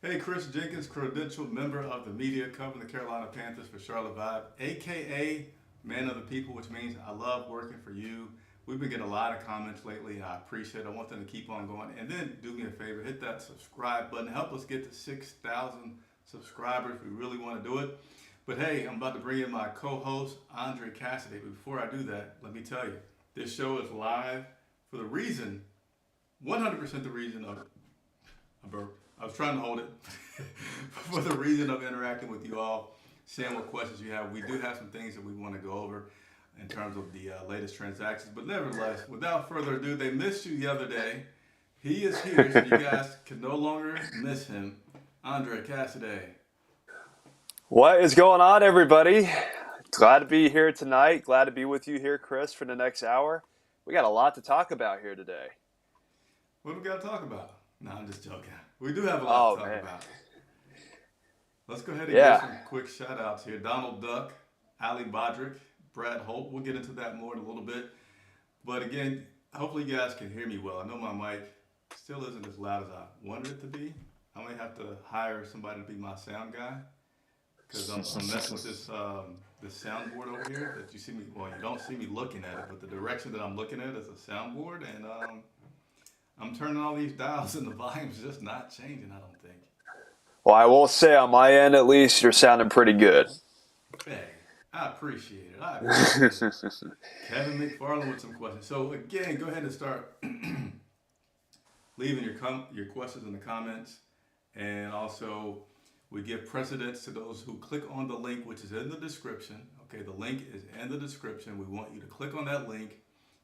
Hey, Chris Jenkins, credentialed member of the media covering the Carolina Panthers for Charlotte Vibe, aka Man of the People, which means I love working for you. We've been getting a lot of comments lately, and I appreciate it. I want them to keep on going. And then do me a favor, hit that subscribe button. Help us get to 6,000 subscribers. We really want to do it. But hey, I'm about to bring in my co-host, Andre Cassidy. But before I do that, let me tell you, this show is live for the reason, 100% the reason of a burp. I was trying to hold it for the reason of interacting with you all, seeing what questions you have. We do have some things that we want to go over in terms of the latest transactions. But nevertheless, without further ado, they missed you the other day. He is here, so you guys can no longer miss him. Andre Cassidy. What is going on, everybody? Glad to be here tonight. Glad to be with you here, Chris, for the next hour. We got a lot to talk about here today. What do we got to talk about? No, I'm just joking. We do have a lot Oh, to talk man. about. Let's go ahead and give Yeah. some quick shout outs here. Donald Duck, Ali Bodrick, Brad Holt. We'll get into that more in a little bit. But again, hopefully you guys can hear me well. I know my mic still isn't as loud as I wanted it to be. I may have to hire somebody to be my sound guy because I'm messing with this soundboard over here that you see me. Well, you don't see me looking at it, but the direction that I'm looking at is a soundboard, and I'm turning all these dials, and the volume's just not changing. I don't think. Well, I will say on my end, at least, you're sounding pretty good. Hey, I appreciate it. I appreciate it. Kevin McFarland with some questions. So again, go ahead and start leaving your questions in the comments, and also we give precedence to those who click on the link, which is in the description. Okay, the link is in the description. We want you to click on that link,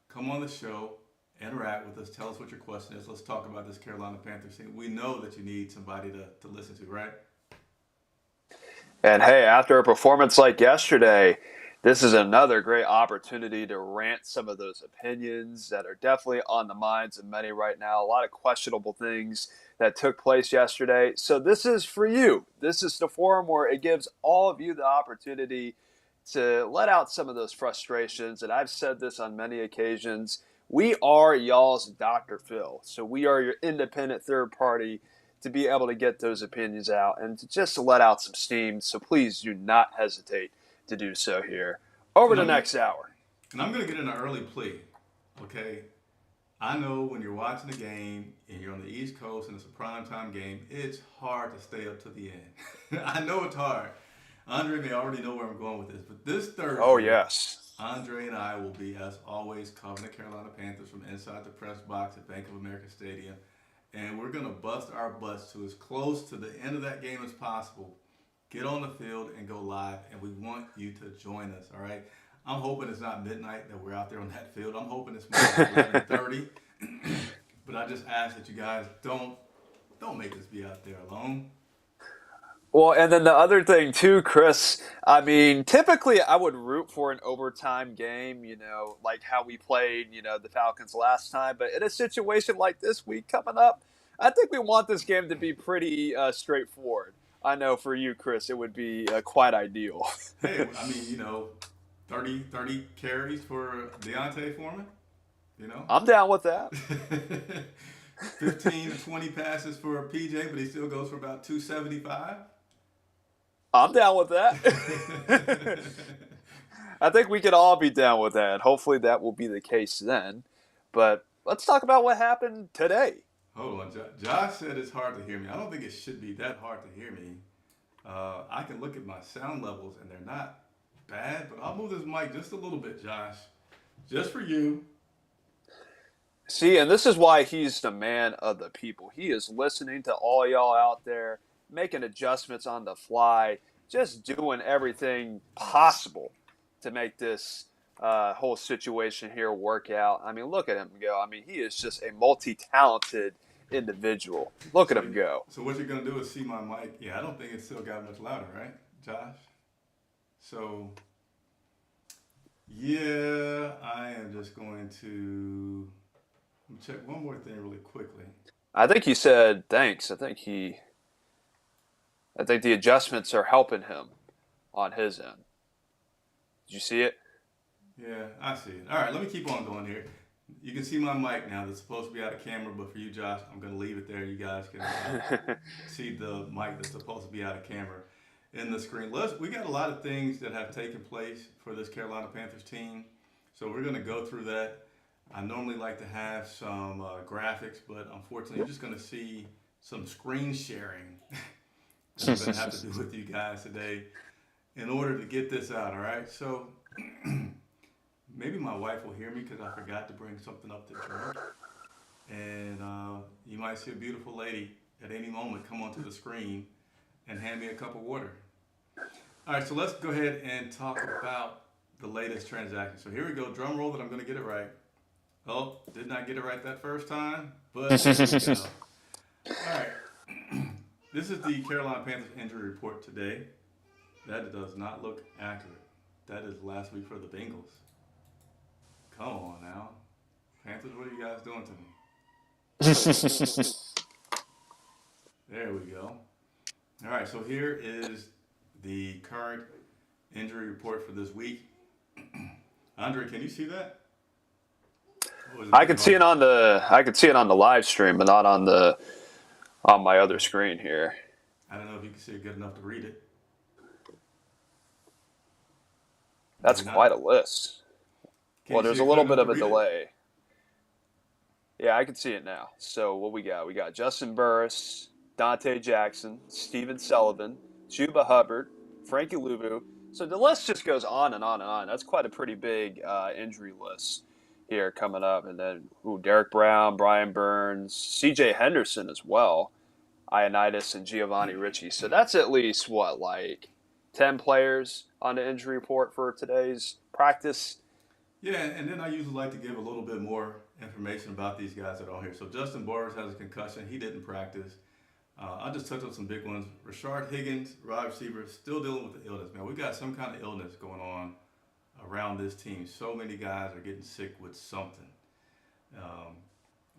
come on the show, interact with us, tell us what your question is. Let's talk about this Carolina Panthers team. We know that you need somebody to listen to, right? And hey, after a performance like yesterday, this is another great opportunity to rant some of those opinions that are definitely on the minds of many right now. A lot of questionable things that took place yesterday. So this is for you. This is the forum where it gives all of you the opportunity to let out some of those frustrations. And I've said this on many occasions. We are y'all's Dr. Phil. So we are your independent third party to be able to get those opinions out and to just let out some steam. So please do not hesitate to do so here over And the I'm next hour. and I'm gonna get in an early plea. Okay, I know when you're watching a game and you're on the East Coast and it's a primetime game, it's hard to stay up to the end. I know it's hard. Andre may already know where I'm going with this, but this Oh, Thursday, yes. Andre and I will be, as always, covering the Carolina Panthers from inside the press box at Bank of America Stadium. And we're going to bust our butts to as close to the end of that game as possible. Get on the field and go live, and we want you to join us, all right? I'm hoping it's not midnight that we're out there on that field. I'm hoping it's more like 11:30. But I just ask that you guys don't make us be out there alone. Well, and then the other thing too, Chris, I mean, typically I would root for an overtime game, like how we played, the Falcons last time. But in a situation like this week coming up, I think we want this game to be pretty straightforward. I know for you, Chris, it would be quite ideal. Hey, I mean, 30 carries for Deontay Foreman, you know? I'm down with that. 15 to 20 passes for PJ, but he still goes for about 275. I'm down with that. I think we could all be down with that. Hopefully that will be the case then. But let's talk about what happened today. Hold on, Josh said it's hard to hear me. I don't think it should be that hard to hear me. I can look at my sound levels and they're not bad, but I'll move this mic just a little bit, Josh, just for you. See, and this is why he's the man of the people. He is listening to all y'all out there, making adjustments on the fly, just doing everything possible to make this whole situation here work out. I mean, look at him go. I mean, he is just a multi-talented individual. Look at So, him go. so what you're gonna do is see my mic. Yeah, I don't think it still got much louder, right, Josh? So yeah, I am just going to let me check one more thing really quickly. I think he said thanks. I think the adjustments are helping him on his end. Did you see it? Yeah, I see it. All right, let me keep on going here. You can see my mic now. That's supposed to be out of camera, but for you, Josh, I'm going to leave it there. You guys can see the mic that's supposed to be out of camera in the screen. We got a lot of things that have taken place for this Carolina Panthers team, so we're going to go through that. I normally like to have some graphics, but unfortunately, you're just going to see some screen sharing that I'm going to have to do with you guys today in order to get this out, all right? So maybe my wife will hear me because I forgot to bring something up to drink. And you might see a beautiful lady at any moment come onto the screen and hand me a cup of water. All right, so let's go ahead and talk about the latest transaction. So here we go. Drum roll that I'm going to get it right. Oh, did not get it right that first time, but here we go. All right. This is the Carolina Panthers injury report today. That does not look accurate. That is last week for the Bengals. Come on now. Panthers, what are you guys doing to me? There we go. All right, so here is the current injury report for this week. Andre, can you see that? I can see it on the live stream, but not on my other screen here. I don't know if you can see it good enough to read it. That's quite a list. Well, there's a little bit of a delay. Yeah, I can see it now. So what we got? We got Justin Burris, Dante Jackson, Steven Sullivan, Chuba Hubbard, Frankie Luvu. So the list just goes on and on and on. That's quite a pretty big injury list here coming up. And then Derek Brown, Brian Burns, C.J. Henderson as well, Ioannidis, and Giovanni Ricci. So that's at least, 10 players on the injury report for today's practice? Yeah, and then I usually like to give a little bit more information about these guys that are on here. So Justin Burris has a concussion. He didn't practice. I'll just touch on some big ones. Rashard Higgins, wide receiver, still dealing with the illness. Man, we got some kind of illness going on around this team. So many guys are getting sick with something.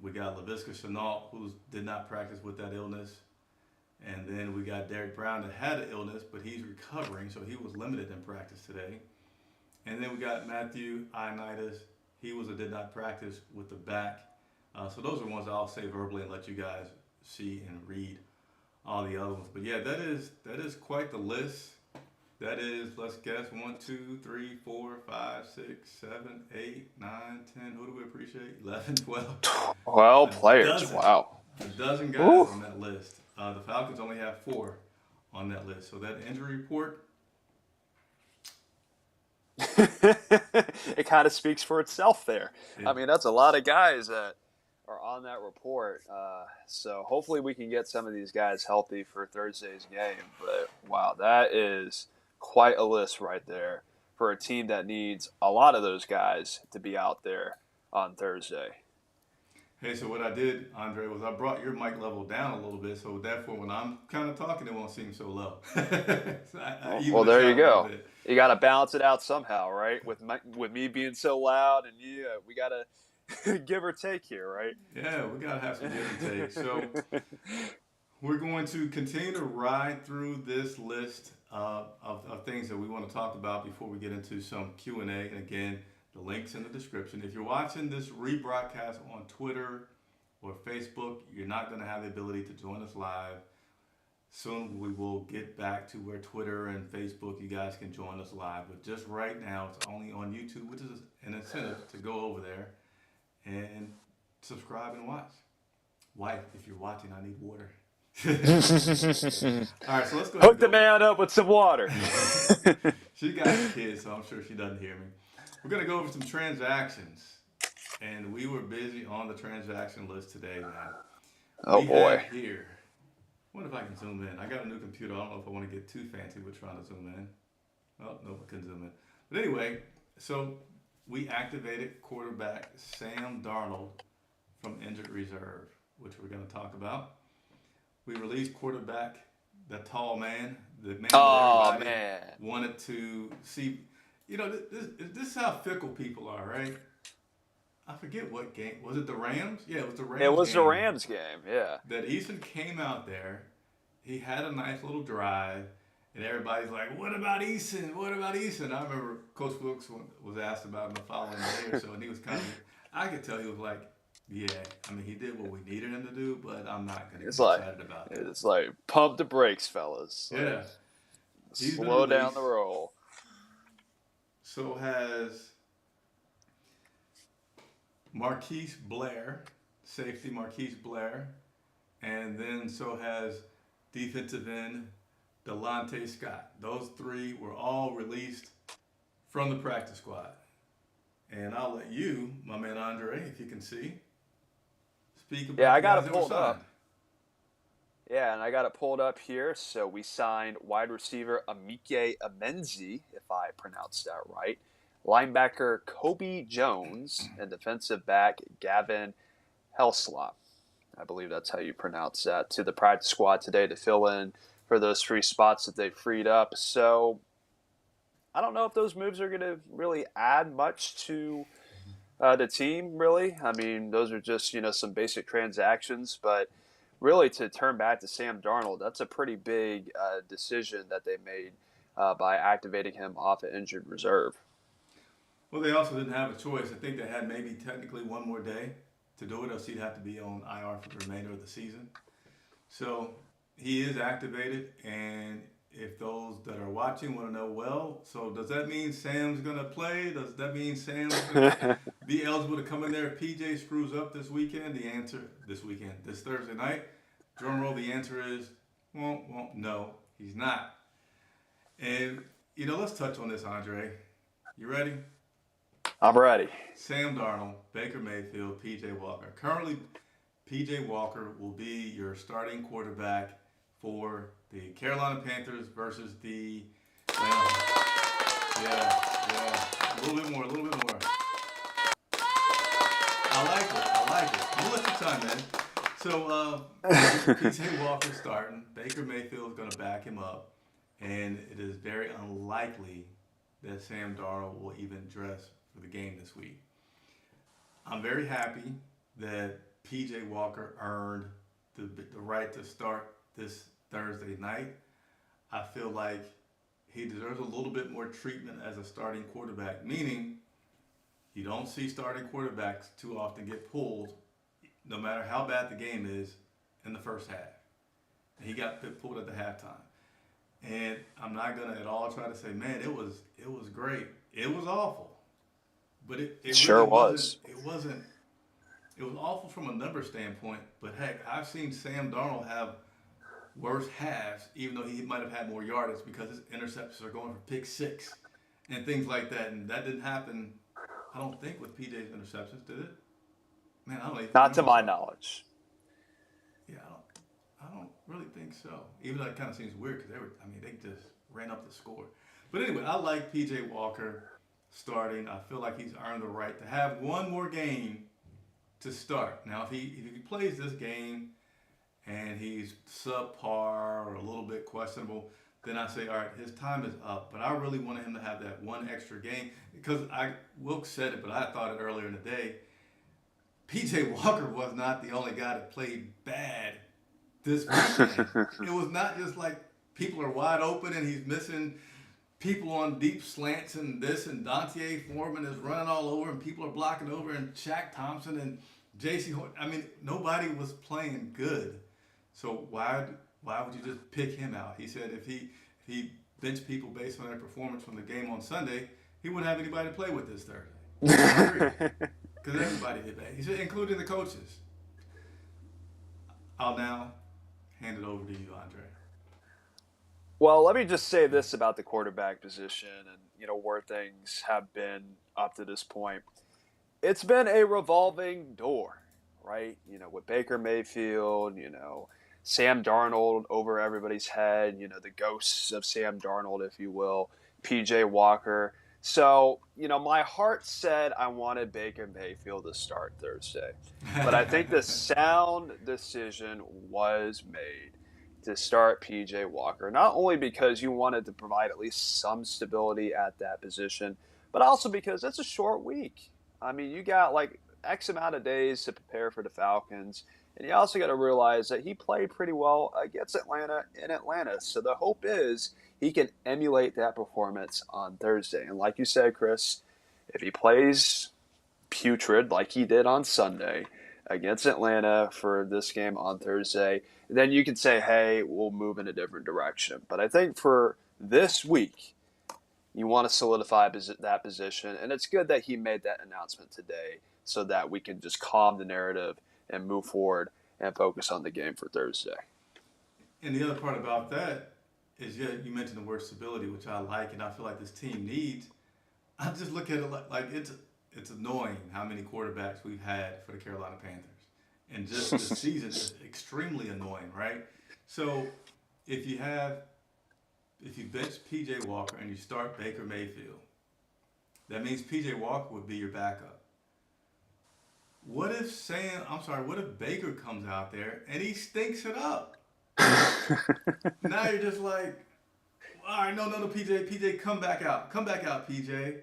We got Laviska Shenault, who did not practice with that illness. And then we got Derek Brown that had an illness, but he's recovering, so he was limited in practice today. And then we got Matthew Ioannidis. He did not practice with the back. So those are the ones I'll say verbally and let you guys see and read all the other ones. But yeah, that is quite the list. That is, let's guess, 1, 2, 3, 4, 5, 6, 7, 8, 9, 10. Who do we appreciate? 11, 12. 12 players. Dozen. Wow. A dozen guys on that list. The Falcons only have 4 on that list. So that injury report, it kind of speaks for itself there. Yeah. I mean, that's a lot of guys that are on that report. So hopefully we can get some of these guys healthy for Thursday's game. But wow, that is quite a list right there for a team that needs a lot of those guys to be out there on Thursday. Hey, so what I did, Andre, was I brought your mic level down a little bit, so therefore when I'm kind of talking, it won't seem so low. Well, there you go. You got to balance it out somehow, right? With me being so loud and you, we got to give or take here, right? Yeah, we got to have some give and take. So we're going to continue to ride through this list of things that we want to talk about before we get into some Q&A. And again, the link's in the description. If you're watching this rebroadcast on Twitter or Facebook, you're not going to have the ability to join us live. Soon we will get back to where Twitter and Facebook, you guys can join us live. But just right now, it's only on YouTube, which is an incentive to go over there and subscribe and watch. Wife, if you're watching, I need water. All right, so let's go. Hook the man up with some water. She got kids, so I'm sure she doesn't hear me. We're going to go over some transactions, and we were busy on the transaction list today, man. Oh, boy. Here, what if I can zoom in? I got a new computer. I don't know if I want to get too fancy with trying to zoom in. Oh, no, I couldn't zoom in. But anyway, so we activated quarterback Sam Darnold from injured reserve, which we're going to talk about. We released quarterback, the tall man, the man that everybody wanted to see. You know, this is how fickle people are, right? I forget what game. Was it the Rams? Yeah, it was the Rams game. It was the Rams game, yeah. That Eason came out there. He had a nice little drive. And everybody's like, what about Eason? What about Eason? I remember Coach Wilkes was asked about him the following day or so. And he was kind of, I could tell he was like, yeah, I mean, he did what we needed him to do, but I'm not going to It's get like excited about that. it's like pump the brakes, fellas. Like Yeah, he's been slow down the released. roll. So has Marquise Blair, safety Marquise Blair, and then so has defensive end Delonte Scott. Those three were all released from the practice squad. And I'll let you, my man Andre, if you can see, speak Yeah, about I the got guys it that were pulled signed. up. Yeah, and I got it pulled up here. So we signed wide receiver Amike Amenzi, if I pronounced that right, linebacker Kobe Jones, and defensive back Gavin Helslop. I believe that's how you pronounce that, to the practice squad today to fill in for those three spots that they freed up. So I don't know if those moves are going to really add much to the team, really. I mean, those are just, some basic transactions, but really to turn back to Sam Darnold, that's a pretty big decision that they made by activating him off an injured reserve. Well, they also didn't have a choice. I think they had maybe technically one more day to do it, else he'd have to be on IR for the remainder of the season. So he is activated, and if those that are watching want to know, well, so does that mean Sam's gonna play? Does that mean Sam's gonna be eligible to come in there if PJ screws up this weekend? The answer this weekend, this Thursday night. Drum roll. The answer is, well, no, he's not. And let's touch on this, Andre. You ready? I'm ready. Sam Darnold, Baker Mayfield, PJ Walker. Currently, PJ Walker will be your starting quarterback for the Carolina Panthers versus the. Yeah. A little bit more, a little bit more. I like it. You let your time, man. So, PJ Walker starting. Baker Mayfield is going to back him up. And it is very unlikely that Sam Darnold will even dress for the game this week. I'm very happy that PJ Walker earned the right to start this Thursday night. I feel like he deserves a little bit more treatment as a starting quarterback, meaning you don't see starting quarterbacks too often get pulled, no matter how bad the game is, in the first half. He got pulled at the halftime. And I'm not gonna at all try to say, man, it was great. It was awful. But it Sure really wasn't. was. It was awful from a number standpoint. But heck, I've seen Sam Darnold have worse halves, even though he might have had more yardage because his interceptions are going for pick six and things like that. And that didn't happen, I don't think, with PJ's interceptions, did it? Man, I don't even. Not When to was my that? knowledge. Yeah, I don't really think so. Even though it kind of seems weird because they just ran up the score. But anyway, I like PJ Walker starting. I feel like he's earned the right to have one more game to start. Now, if he plays this game and he's subpar or a little bit questionable, then I say, all right, his time is up. But I really wanted him to have that one extra game because Wilkes said it, but I thought it earlier in the day. PJ Walker was not the only guy that played bad this weekend. It was not just like people are wide open and he's missing people on deep slants and this, and Dante Foreman is running all over and people are blocking over, and Shaq Thompson and J.C. Horn. I mean, nobody was playing good. So why would you just pick him out? He said if he benched people based on their performance from the game on Sunday, he wouldn't have anybody to play with this Thursday. I agree. Because everybody did that. He said, including the coaches. I'll now hand it over to you, Andre. Well, let me just say this about the quarterback position and where things have been up to this point. It's been a revolving door, right? With Baker Mayfield, Sam Darnold over everybody's head, the ghosts of Sam Darnold, if you will, PJ Walker. So, my heart said I wanted Baker Mayfield to start Thursday. But I think the sound decision was made to start PJ Walker, not only because you wanted to provide at least some stability at that position, but also because it's a short week. I mean, you got like X amount of days to prepare for the Falcons. And you also got to realize that he played pretty well against Atlanta in Atlanta. So the hope is he can emulate that performance on Thursday. And like you said, Chris, if he plays putrid like he did on Sunday against Atlanta for this game on Thursday, then you can say, hey, we'll move in a different direction. But I think for this week, you want to solidify that position. And it's good that he made that announcement today so that we can just calm the narrative and move forward and focus on the game for Thursday. And the other part about that is, yeah, you mentioned the word stability, which I like, and I feel like this team needs. I just look at it like it's annoying how many quarterbacks we've had for the Carolina Panthers, and just this season is extremely annoying, right? So if you bench PJ Walker and you start Baker Mayfield, that means PJ Walker would be your backup. What if Baker comes out there and he stinks it up? Now you're just like, all right, no, PJ, come back out, PJ.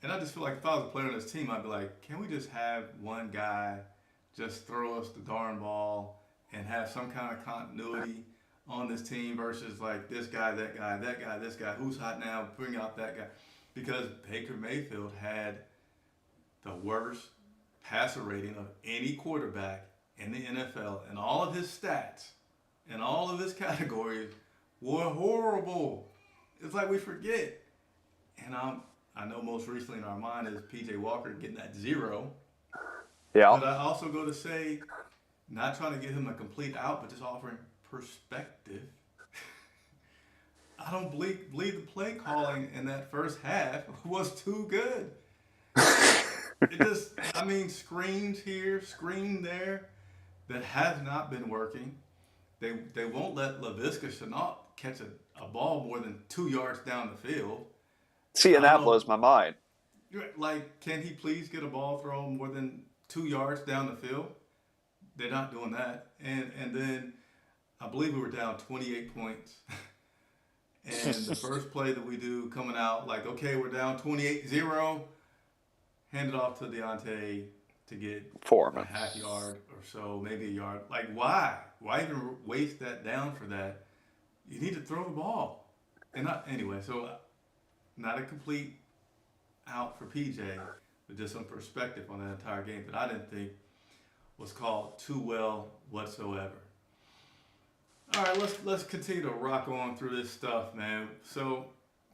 And I just feel like if I was a player on this team, I'd be like, can we just have one guy just throw us the darn ball and have some kind of continuity on this team versus like this guy, that guy, this guy, who's hot now, bring out that guy. Because Baker Mayfield had the worst passer rating of any quarterback in the NFL, and all of his stats and all of his categories were horrible. It's like we forget. And I know most recently in our mind is PJ Walker getting that 0. Yeah. But I also go to say, not trying to give him a complete out, but just offering perspective. I don't believe the play calling in that first half was too good. It just, screens here, screen there, that has not been working. They won't let Laviska Shenault catch a ball more than 2 yards down the field. See, and that blows my mind. Like, can he please get a ball thrown more than 2 yards down the field? They're not doing that. And then I believe we were down 28 points. And the first play that we do coming out, like, okay, we're down 28-0, hand it off to Deontay to get Foreman. A half yard or so, maybe a yard. Like, why? Why even waste that down for that? You need to throw the ball. Anyway, so not a complete out for PJ, but just some perspective on that entire game that I didn't think was called too well whatsoever. All right, let's continue to rock on through this stuff, man. So,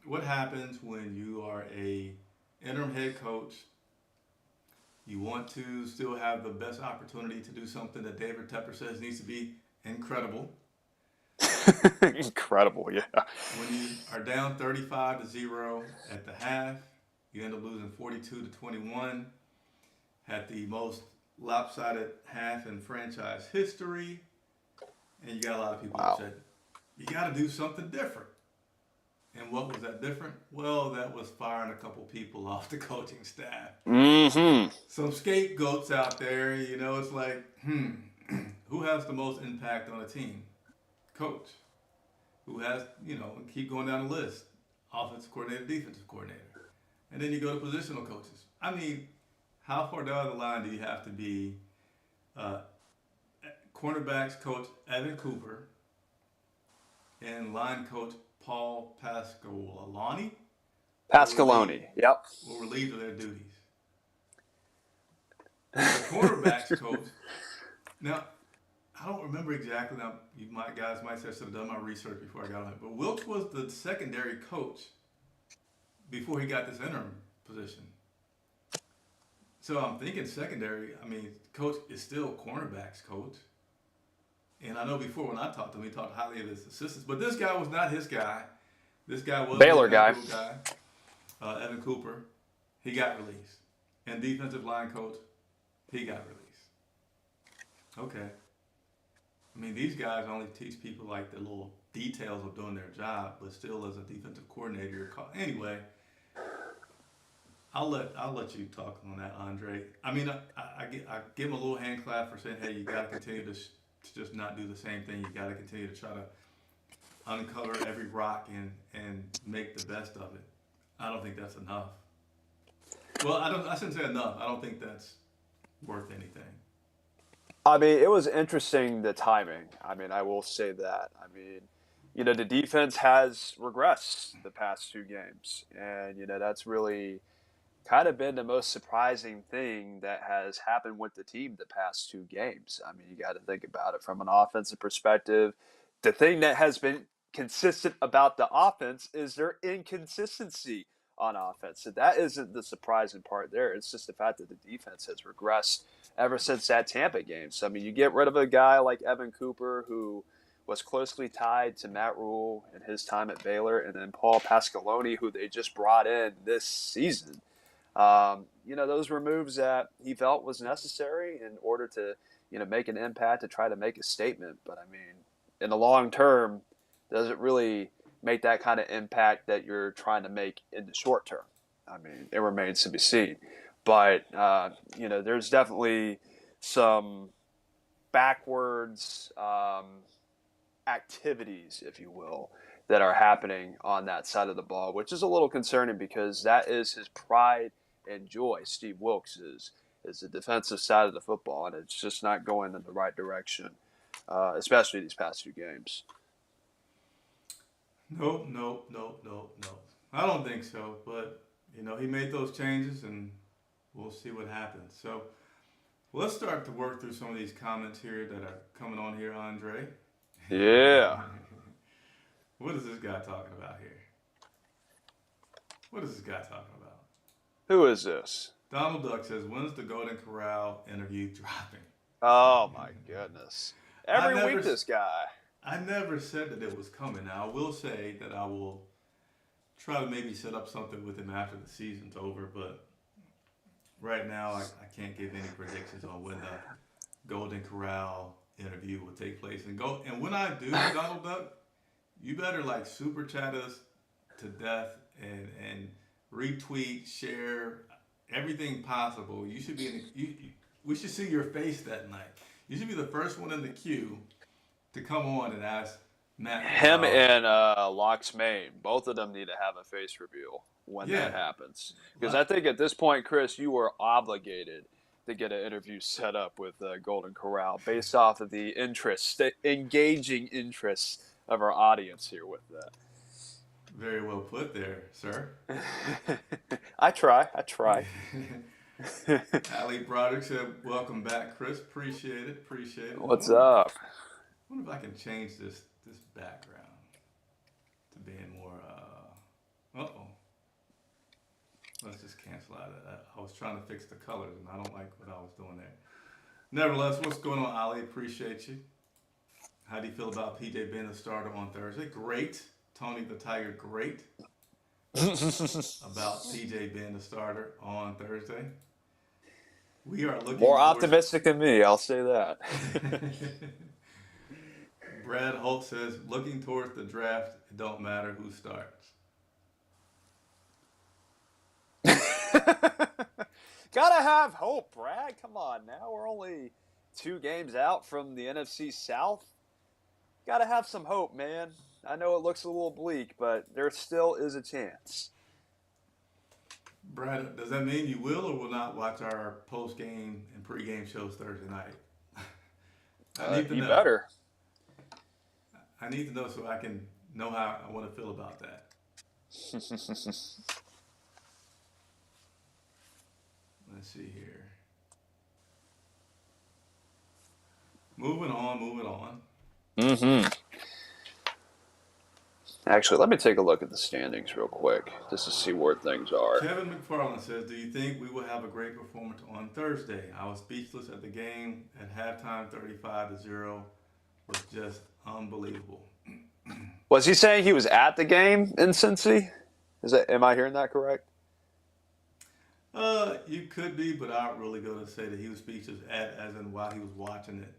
what happens when you are a interim head coach? You want to still have the best opportunity to do something that David Tepper says needs to be incredible. Incredible, yeah. When you are down 35-0 at the half, you end up losing 42-21. Had the most lopsided half in franchise history. And you got a lot of people who said, you got to do something different. And what was that different? Well, that was firing a couple people off the coaching staff. Mm-hmm. Some scapegoats out there, it's like, who has the most impact on a team? Coach. Who has, keep going down the list. Offensive coordinator, defensive coordinator. And then you go to positional coaches. How far down the line do you have to be? Cornerbacks coach Evan Cooper and line coach Paul Pasqualoni. Yep. Were relieved of their duties. The cornerbacks coach. Now, I don't remember exactly. Now, guys might say I should have done my research before I got on it. But Wilkes was the secondary coach before he got this interim position. So I'm thinking secondary. Coach is still cornerbacks coach. And I know before when I talked to him, he talked highly of his assistants. But this guy was not his guy. This guy was Baylor guy. Evan Cooper. He got released. And defensive line coach, he got released. Okay. These guys only teach people like the little details of doing their job, but still as a defensive coordinator, anyway. I'll let you talk on that, Andre. I give him a little hand clap for saying, hey, you got to continue to just not do the same thing. You got to continue to try to uncover every rock and make the best of it. I don't think that's enough. Well, I shouldn't say enough. I don't think that's worth anything. It was interesting, the timing. I will say that. The defense has regressed the past 2 games. And, that's really kind of been the most surprising thing that has happened with the team the past two games. I mean, you got to think about it from an offensive perspective. The thing that has been consistent about the offense is their inconsistency on offense. So that isn't the surprising part there. It's just the fact that the defense has regressed ever since that Tampa game. So, I mean, you get rid of a guy like Evan Cooper, who was closely tied to Matt Rule in his time at Baylor, and then Paul Pasqualoni, who they just brought in this season. Those were moves that he felt was necessary in order to, make an impact, to try to make a statement. But I mean, in the long term, does it really make that kind of impact that you're trying to make in the short term? I mean, it remains to be seen. But, there's definitely some backwards activities, if you will, that are happening on that side of the ball, which is a little concerning because that is his pride and joy. Steve Wilks is the defensive side of the football, and it's just not going in the right direction, especially these past few games. Nope, nope, nope, nope, nope. I don't think so, but he made those changes, and we'll see what happens. So let's start to work through some of these comments here that are coming on here, Andre. Yeah. What is this guy talking about here? What is this guy talking about? Who is this? Donald Duck says, "When's the Golden Corral interview dropping?" Oh, my goodness. Every never, week, this guy. I never said that it was coming. Now, I will say that I will try to maybe set up something with him after the season's over, but right now I can't give any predictions on when the Golden Corral interview will take place. And when I do, Donald Duck, you better like super chat us to death and retweet, share everything possible. You should be we should see your face that night. You should be the first one in the queue to come on and ask Matt. Him and Locks Main, both of them need to have a face reveal when that happens. Because I think at this point, Chris, you are obligated to get an interview set up with Golden Corral based off of the engaging interests of our audience here with that. Very well put there, sir. I try. Ali Broderick said, "Welcome back, Chris. Appreciate it. What's up?" I wonder if I can change this background to being more. Let's just cancel out of that. I was trying to fix the colors, and I don't like what I was doing there. Nevertheless, what's going on, Ali? Appreciate you. How do you feel about PJ being the starter on Thursday? Great. Tony the Tiger, great. About PJ being the starter on Thursday. We are looking more optimistic than me, I'll say that. Brad Holt says, "Looking towards the draft, it don't matter who starts." Gotta have hope, Brad. Come on now. We're only 2 games out from the NFC South. Gotta have some hope, man. I know it looks a little bleak, but there still is a chance. Brad, does that mean you will or will not watch our post-game and pre-game shows Thursday night? I need to know. Better. I need to know so I can know how I want to feel about that. Let's see here. Moving on. Mm-hmm. Actually, let me take a look at the standings real quick, just to see where things are. Kevin McFarland says, "Do you think we will have a great performance on Thursday? I was speechless at the game at halftime. 35-0 was just unbelievable." Was he saying he was at the game in Cincy? Am I hearing that correct? You could be, but I'm really going to say that he was speechless as in while he was watching it.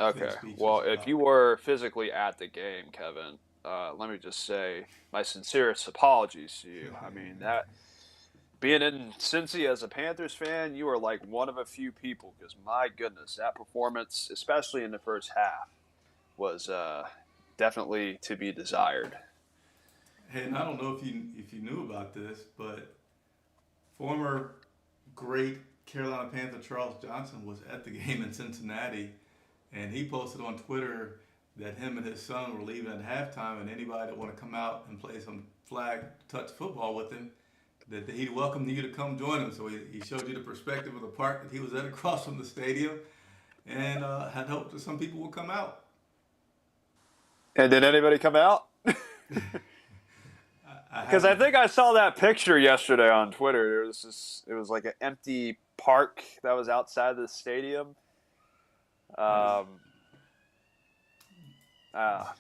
Okay. Well, if you were physically at the game, Kevin, let me just say my sincerest apologies to you. I mean, that being in Cincy as a Panthers fan, you are like one of a few people because my goodness, that performance, especially in the first half, was definitely to be desired. Hey, and I don't know if you knew about this, but former great Carolina Panther Charles Johnson was at the game in Cincinnati, and he posted on Twitter that him and his son were leaving at halftime, and anybody that want to come out and play some flag touch football with him that he welcomed you to come join him. So he showed you the perspective of the park that he was at across from the stadium, and had hoped that some people would come out. And did anybody come out? I Because I haven't. think I saw that picture yesterday on Twitter. It was like an empty park that was outside the stadium. I just, Um,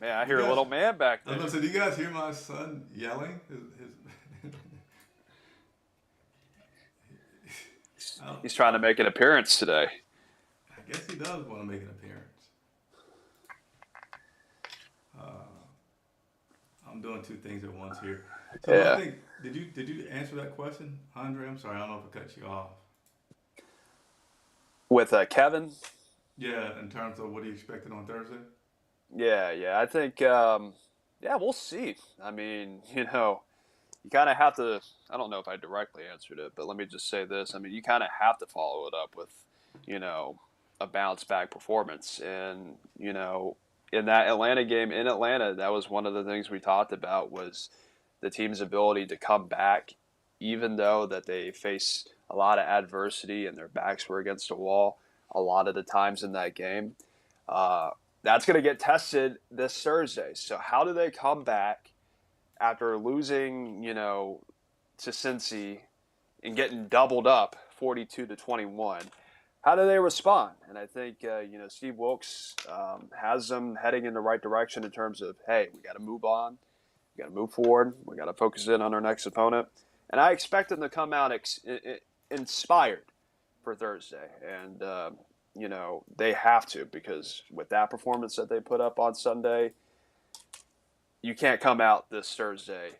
man, I you hear a guys, little man back I was there. gonna say, do you guys hear my son yelling? He's trying to make an appearance today. I guess he does want to make an appearance. Uh, I'm doing two things at once here. So do I Yeah. think did you answer that question, Andre? I'm sorry, I don't know if I cut you off. With Kevin. Yeah, in terms of what he expected on Thursday. Yeah. I think, yeah, we'll see. I mean, you kind of have to. I don't know if I directly answered it, but let me just say this. I mean, you kind of have to follow it up with, you know, a bounce back performance. And, in that Atlanta game in Atlanta, that was one of the things we talked about was the team's ability to come back, even though that they face a lot of adversity and their backs were against a wall a lot of the times in that game. Uh, that's going to get tested this Thursday. So how do they come back after losing, to Cincy and getting doubled up 42-21? How do they respond? And I think Steve Wilkes has them heading in the right direction in terms of, hey, we got to move on, we got to move forward, we got to focus in on our next opponent, and I expect them to come out inspired for Thursday, and they have to, because with that performance that they put up on Sunday, you can't come out this Thursday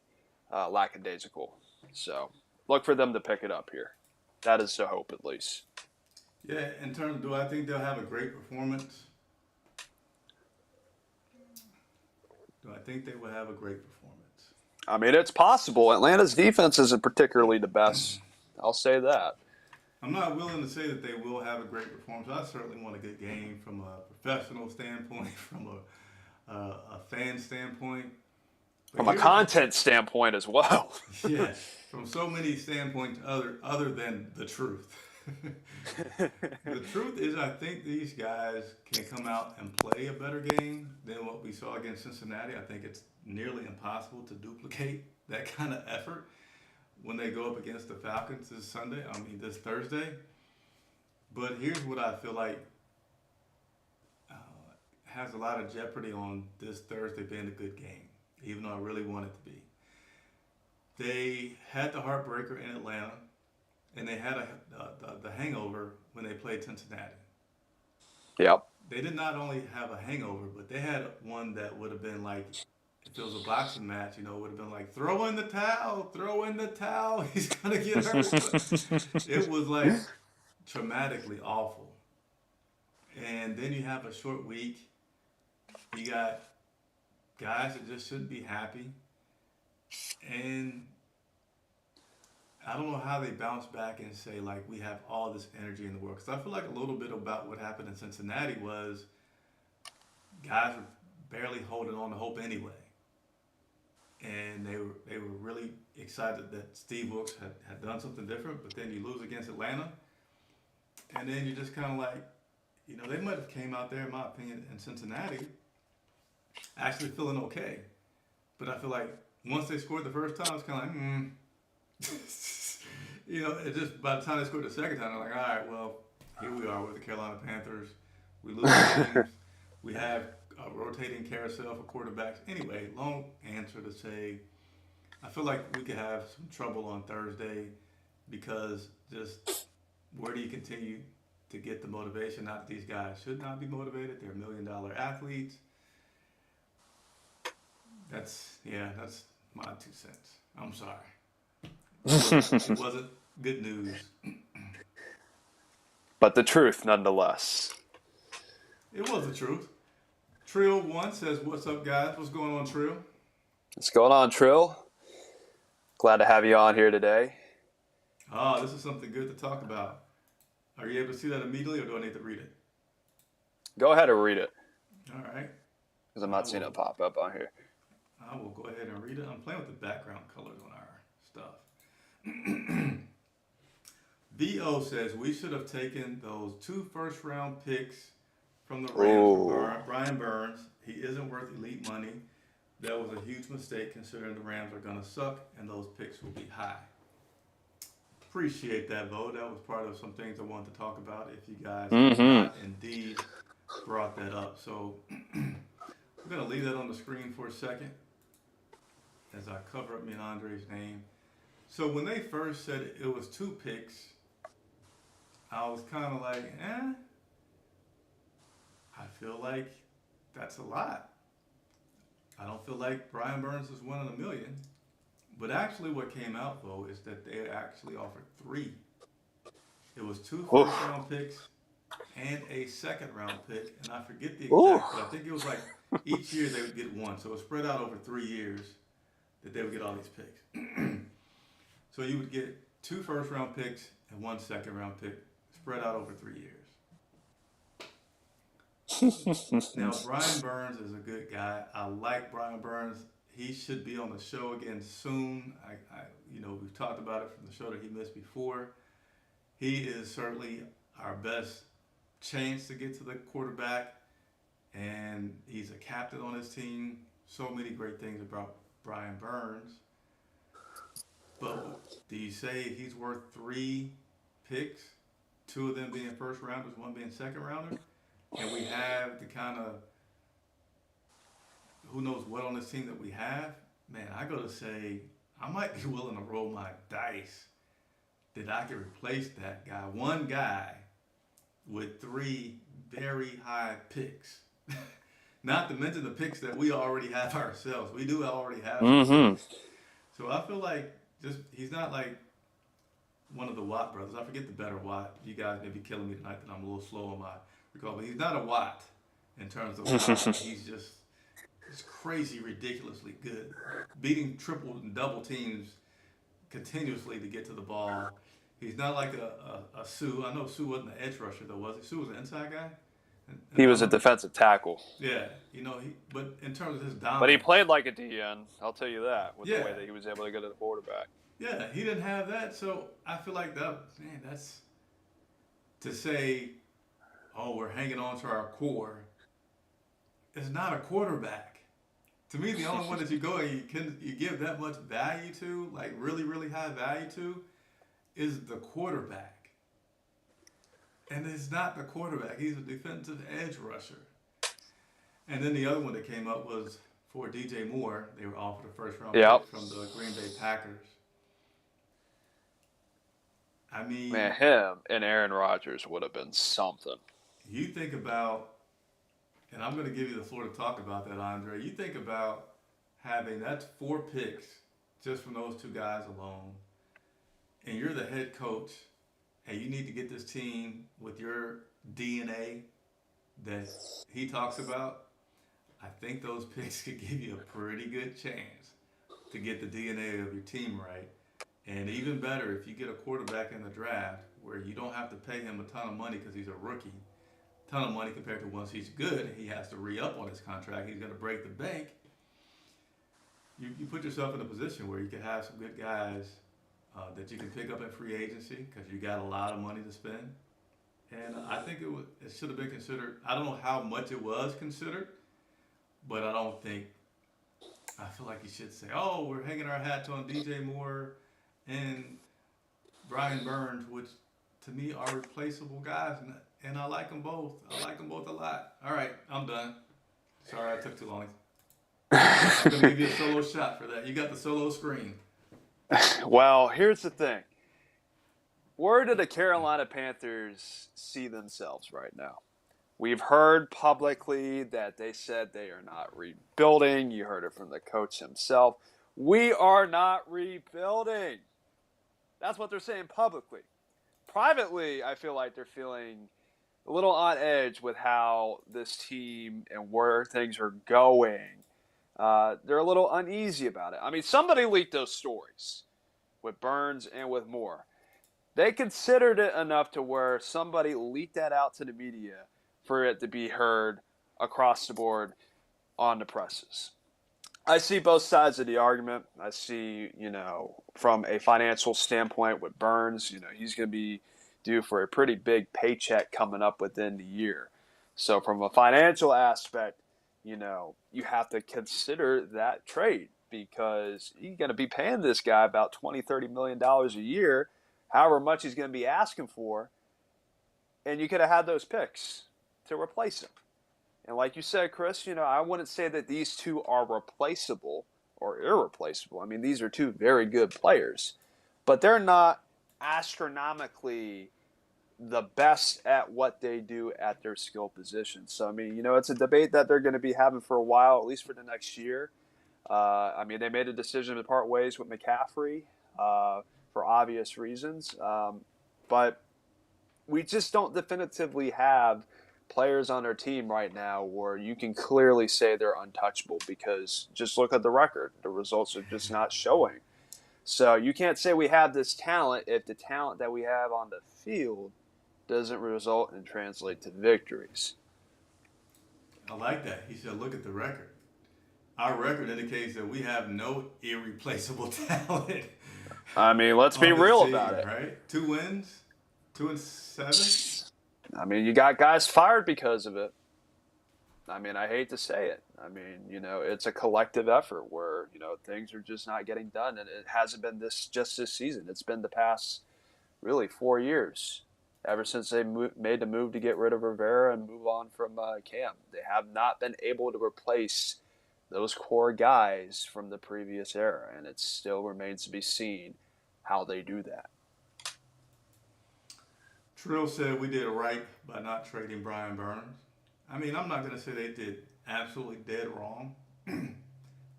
lackadaisical. So look for them to pick it up here. That is the hope, at least. Yeah, in terms of do I think they'll have a great performance? Do I think they will have a great performance? I mean, it's possible. Atlanta's defense isn't particularly the best. I'll say that. I'm not willing to say that they will have a great performance. I certainly want a good game from a professional standpoint, from a fan standpoint. But From a here's content standpoint as well. yeah, from so many standpoints other than the truth. The truth is, I think these guys can come out and play a better game than what we saw against Cincinnati. I think it's nearly impossible to duplicate that kind of effort when they go up against the Falcons this Thursday. But here's what I feel like uh, has a lot of jeopardy on this Thursday being a good game, even though I really want it to be. They had the heartbreaker in Atlanta, and they had the hangover when they played Cincinnati. Yep. They did not only have a hangover, but they had one that would have been like, if it was a boxing match, it would have been like, throw in the towel, he's gonna get hurt. But it was like traumatically awful. And then you have a short week. You got guys that just shouldn't be happy, and I don't know how they bounce back and say like we have all this energy in the world. Because I feel like a little bit about what happened in Cincinnati was guys were barely holding on to hope anyway, and they were really excited that Steve Wilkes had done something different. But then you lose against Atlanta, and then you just kind of like, they might have came out there, in my opinion, in Cincinnati, actually feeling okay. But I feel like once they scored the first time, it's kind of like, it just by the time they scored the second time, they're like, all right, well, here we are with the Carolina Panthers. We lose games. We have a rotating carousel for quarterbacks. Anyway, long answer to say, I feel like we could have some trouble on Thursday because just where do you continue to get the motivation? Not that these guys should not be motivated. They're $1 million athletes. That's my 2 cents. I'm sorry. It wasn't good news. But the truth, nonetheless. It was the truth. Trill1 says, "What's up, guys? What's going on, Trill?" What's going on, Trill? Glad to have you on here today. Oh, this is something good to talk about. Are you able to see that immediately, or do I need to read it? Go ahead and read it, All right. because I'm not seeing it pop up on here. I will go ahead and read it. I'm playing with the background colors on our stuff. VO says we should have taken those 2 first-round picks from the Rams for Oh, Brian Burns. He isn't worth elite money. That was a huge mistake considering the Rams are going to suck and those picks will be high. Appreciate that vote. That was part of some things I wanted to talk about if you guys have mm-hmm. not indeed brought that up. So I'm going to leave that on the screen for a second as I cover up me and Andre's name. So when they first said it was 2 picks, I was kind of like, I feel like that's a lot. I don't feel like Brian Burns is 1 in a million. But actually what came out, though, is that they actually offered 3. It was 2 Oof. first-round picks and a second-round pick. And I forget the Oof. exact, but I think it was like each year they would get 1. So it was spread out over 3 years that they would get all these picks. So you would get 2 first-round picks and 1 second-round pick spread out over 3 years. Now, Brian Burns is a good guy. I like Brian Burns. He should be on the show again soon. We've talked about it from the show that he missed before. He is certainly our best chance to get to the quarterback, and he's a captain on his team. So many great things about Brian Burns. But do you say he's worth 3 picks? 2 of them being first rounders, 1 being second rounder? And we have the kind of who knows what on this team that we have. Man, I got to say, I might be willing to roll my dice that I can replace that guy, one guy, with 3 very high picks. Not to mention the picks that we already have ourselves. We do already have some Mm-hmm. picks. So I feel like he's not like one of the Watt brothers. I forget the better Watt. You guys may be killing me tonight that I'm a little slow on my recall, but he's not a Watt in terms of Watt. He's crazy, ridiculously good, beating triple and double teams continuously to get to the ball. He's not like a Sue. I know Sue wasn't an edge rusher though, was he? Sue was an inside guy. He was a defensive tackle. Yeah, but in terms of his dominance. But he played like a DN, I'll tell you that, with the Yeah. way that he was able to get to the quarterback. Yeah, he didn't have that, so I feel like that's to say, oh, we're hanging on to our core. It's not a quarterback. To me, the only one that you give that much value to, like really, really high value to, is the quarterback. And it's not the quarterback. He's a defensive edge rusher. And then the other one that came up was for DJ Moore. They were offered a first-round pick from the Green Bay Packers. I mean, man, him and Aaron Rodgers would have been something. You think about, and I'm going to give you the floor to talk about that, Andre. You think about that's 4 picks just from those 2 guys alone, and you're the head coach, and you need to get this team with your DNA that he talks about. I think those picks could give you a pretty good chance to get the DNA of your team right. And even better, if you get a quarterback in the draft where you don't have to pay him a ton of money because he's a rookie, ton of money compared to once he's good, he has to re-up on his contract. He's going to break the bank. You put yourself in a position where you can have some good guys that you can pick up in free agency because you got a lot of money to spend. And I think it should have been considered. I don't know how much it was considered, but I feel like you should say, oh, we're hanging our hats on DJ Moore and Brian Burns, which to me are replaceable guys, and I like them both. I like them both a lot. All right, I'm done. Sorry I took too long. I'm going to give you a solo shot for that. You got the solo screen. Well, here's the thing. Where do the Carolina Panthers see themselves right now? We've heard publicly that they said they are not rebuilding. You heard it from the coach himself. We are not rebuilding. That's what they're saying publicly. Privately, I feel like they're feeling a little on edge with how this team and where things are going. They're a little uneasy about it. I mean, somebody leaked those stories with Burns and with Moore. They considered it enough to where somebody leaked that out to the media for it to be heard across the board on the presses. I see both sides of the argument. I see, from a financial standpoint with Burns, he's going to be due for a pretty big paycheck coming up within the year. So, from a financial aspect, you have to consider that trade because you're going to be paying this guy about $20, $30 million a year, however much he's going to be asking for, and you could have had those picks to replace him. And like you said, Chris, I wouldn't say that these two are replaceable or irreplaceable. I mean, these are two very good players, but they're not astronomically the best at what they do at their skill position. So, I mean, it's a debate that they're going to be having for a while, at least for the next year. I mean, they made a decision to part ways with McCaffrey for obvious reasons, but we just don't definitively have players on their team right now where you can clearly say they're untouchable because just look at the record. The results are just not showing. So you can't say we have this talent if the talent that we have on the field doesn't result and translate to victories. I like that. He said, look at the record. Our record indicates that we have no irreplaceable talent. I mean, let's be real about it. Right? 2 wins, 2-7. I mean, you got guys fired because of it. I mean, I hate to say it. I mean, it's a collective effort where, things are just not getting done. And it hasn't been just this season. It's been the past, really, 4 years. Ever since they made the move to get rid of Rivera and move on from Cam. They have not been able to replace those core guys from the previous era. And it still remains to be seen how they do that. Trill said we did right by not trading Brian Burns. I mean, I'm not going to say they did absolutely dead wrong,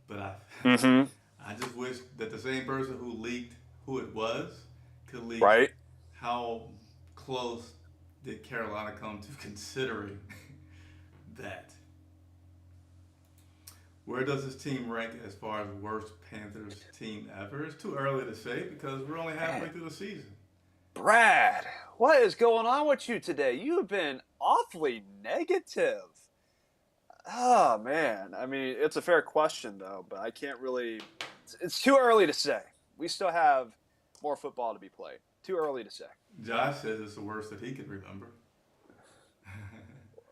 but I just wish that the same person who leaked who it was could leak how close did Carolina come to considering that. Where does this team rank as far as worst Panthers team ever? It's too early to say because we're only halfway through the season. Brad, what is going on with you today? You've been awfully negative. Oh, man. I mean, it's a fair question, though, but I can't really – it's too early to say. We still have more football to be played. Too early to say. Josh says it's the worst that he can remember.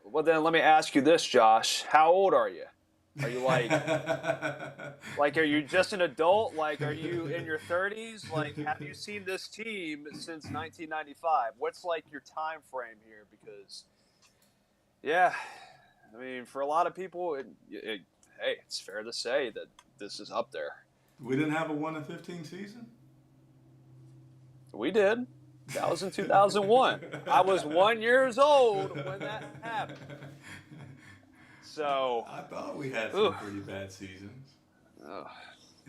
Well, then let me ask you this, Josh. How old are you? Are you are you just an adult? Like, are you in your 30s? Like, have you seen this team since 1995? What's your time frame here? Because, yeah, I mean, for a lot of people, hey, it's fair to say that this is up there. We didn't have a 1-15 season? We did. That was in 2001. I was 1 year old when that happened. So I thought we had some pretty bad seasons.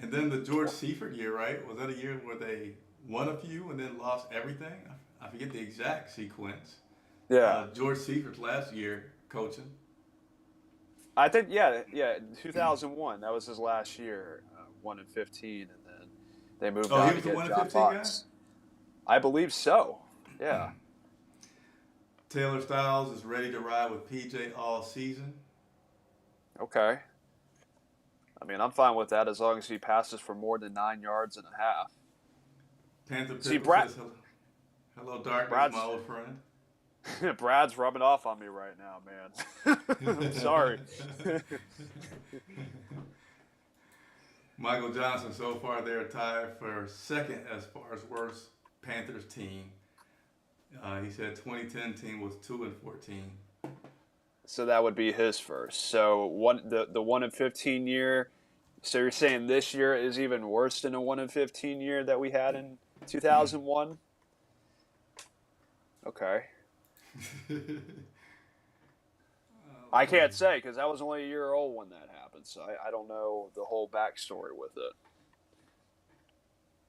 And then the George Seifert year, right? Was that a year where they won a few and then lost everything? I forget the exact sequence. Yeah. George Seifert's last year coaching. I think, yeah, 2001. That was his last year, 1-15, and then they moved on to get John Fox. I believe so. Yeah. Taylor Styles is ready to ride with PJ all season. Okay. I mean, I'm fine with that as long as he passes for more than 9 yards and a half. Panther Pickle says, hello, darkness, my old friend. Brad's rubbing off on me right now, man. I'm sorry. Michael Johnson, so far they're tied for second as far as worst Panthers team. He said 2010 team was 2-14. So that would be his first. So the 1-15 year. So you're saying this year is even worse than a 1-15 year that we had in 2001? Okay. I can't say because I was only a year old when that happened, so I don't know the whole backstory with it.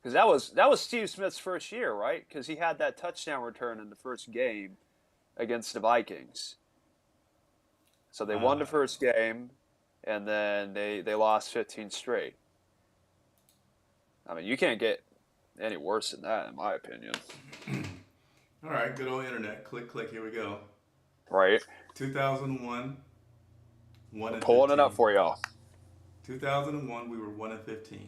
Because that was Steve Smith's first year, right? Because he had that touchdown return in the first game against the Vikings. So they won the first game, and then they lost 15 straight. I mean, you can't get any worse than that, in my opinion. All right, good old internet. Click, here we go. Right. 2001. Pulling it up for y'all. 2001, we were 1-15.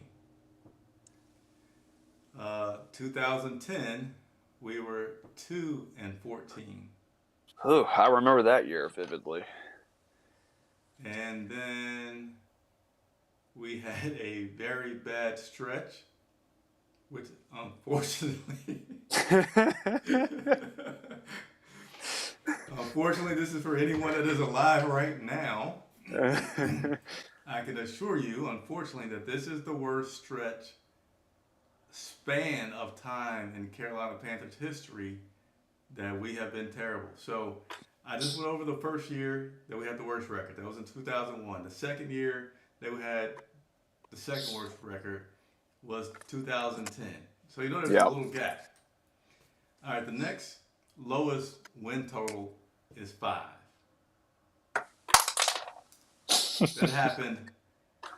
2010, we were 2-14. Oh, I remember that year vividly. And then we had a very bad stretch, which unfortunately, unfortunately, this is for anyone that is alive right now. I can assure you, unfortunately, that this is the worst stretch span of time in Carolina Panthers history that we have been terrible. So I just went over the first year that we had the worst record. That was in 2001. The second year that we had the second worst record was 2010. So you know there's a little gap. All right, the next lowest win total is 5. That happened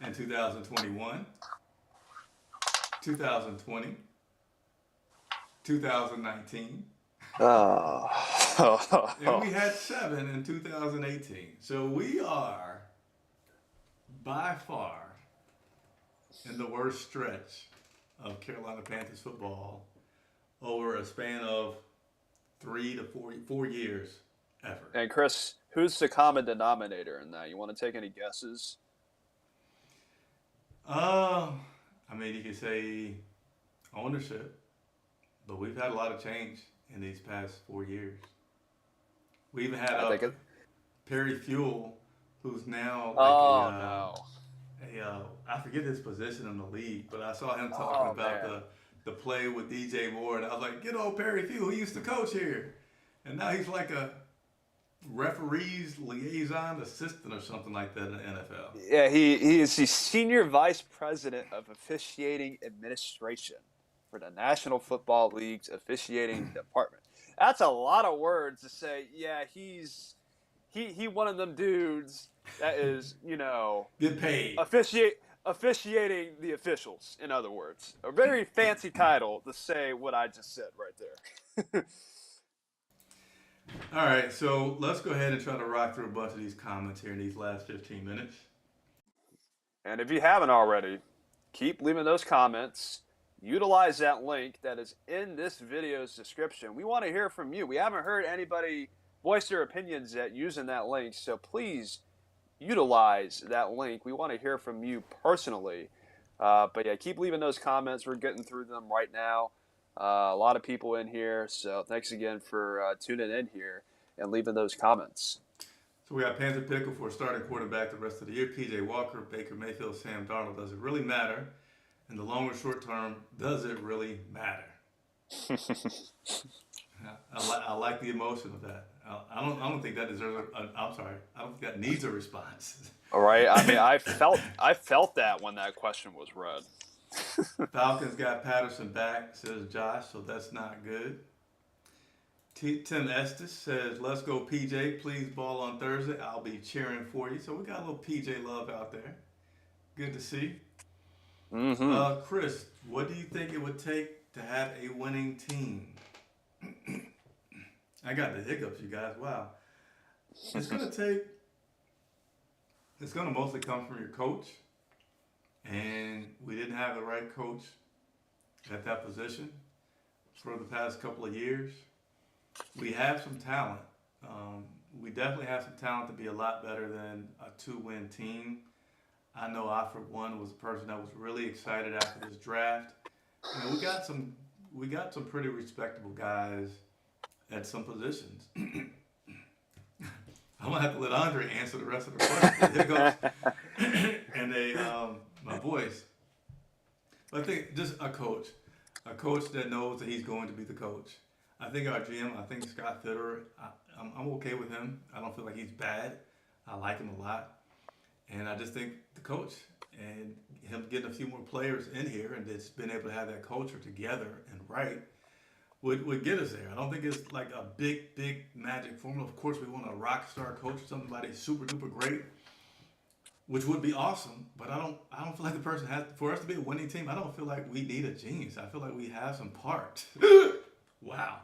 in 2021, 2020, 2019. Oh. And we had 7 in 2018. So we are by far in the worst stretch of Carolina Panthers football over a span of 3 to 4 years ever. And Chris, who's the common denominator in that? You want to take any guesses? I mean, you could say ownership, but we've had a lot of change in these past 4 years. We even had Perry Fuel, who's now like I forget his position in the league, but I saw him talking about the play with DJ Moore, and I was like, get old Perry Fuel, he used to coach here, and now he's like a referee's liaison assistant or something like that in the NFL. Yeah, he is the senior vice president of officiating administration for the National Football League's officiating department. That's a lot of words to say. Yeah, he's one of them dudes that is, get paid. Officiating the officials, in other words. A very fancy title to say what I just said right there. All right, so let's go ahead and try to rock through a bunch of these comments here in these last 15 minutes. And if you haven't already, keep leaving those comments. Utilize that link that is in this video's description. We want to hear from you. We haven't heard anybody voice their opinions yet using that link, so please utilize that link. We want to hear from you personally. But yeah, keep leaving those comments. We're getting through them right now. A lot of people in here, so thanks again for tuning in here and leaving those comments. So we got Panther Pickle for starting quarterback the rest of the year. PJ Walker, Baker Mayfield, Sam Darnold. Does it really matter? In the long or short term, does it really matter? I like the emotion of that. I don't think that deserves. I'm sorry. I don't think that needs a response. All right. I mean, I felt that when that question was read. Falcons got Patterson back, says Josh, so that's not good. Tim Estes says, let's go PJ, please ball on Thursday. I'll be cheering for you. So we got a little PJ love out there. Good to see. Mm-hmm. Chris, what do you think it would take to have a winning team? I got the hiccups, you guys. Wow. It's going to mostly come from your coach. And we didn't have the right coach at that position for the past couple of years. We have some talent. We definitely have some talent to be a lot better than a 2-win team. I know I, for one, was a person that was really excited after this draft. And we got some pretty respectable guys at some positions. I'm gonna have to let Andre answer the rest of the questions. Here goes. And my boys. But I think just a coach that knows that he's going to be the coach. I think our GM, Scott Fitterer, I'm okay with him. I don't feel like he's bad. I like him a lot. And I just think the coach and him getting a few more players in here and just being able to have that culture together and right would get us there. I don't think it's like a big magic formula. Of course, we want a rock star coach or somebody super duper great, which would be awesome. But I don't feel like the person has, for us to be a winning team, I don't feel like we need a genius. I feel like we have some parts. Wow.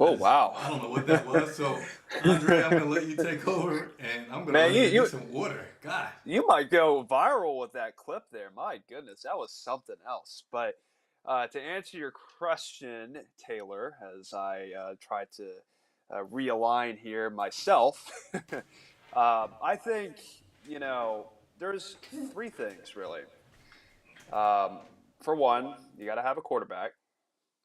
Oh, wow. I don't know what that was. So, Andre, I'm gonna let you take over, and I'm gonna Man, run you, and get you some water. God. you might go viral with that clip there. My goodness, that was something else. But to answer your question, Taylor, as I try to realign here myself, I think, you know, there's three things really. Um, for one, you got to have a quarterback.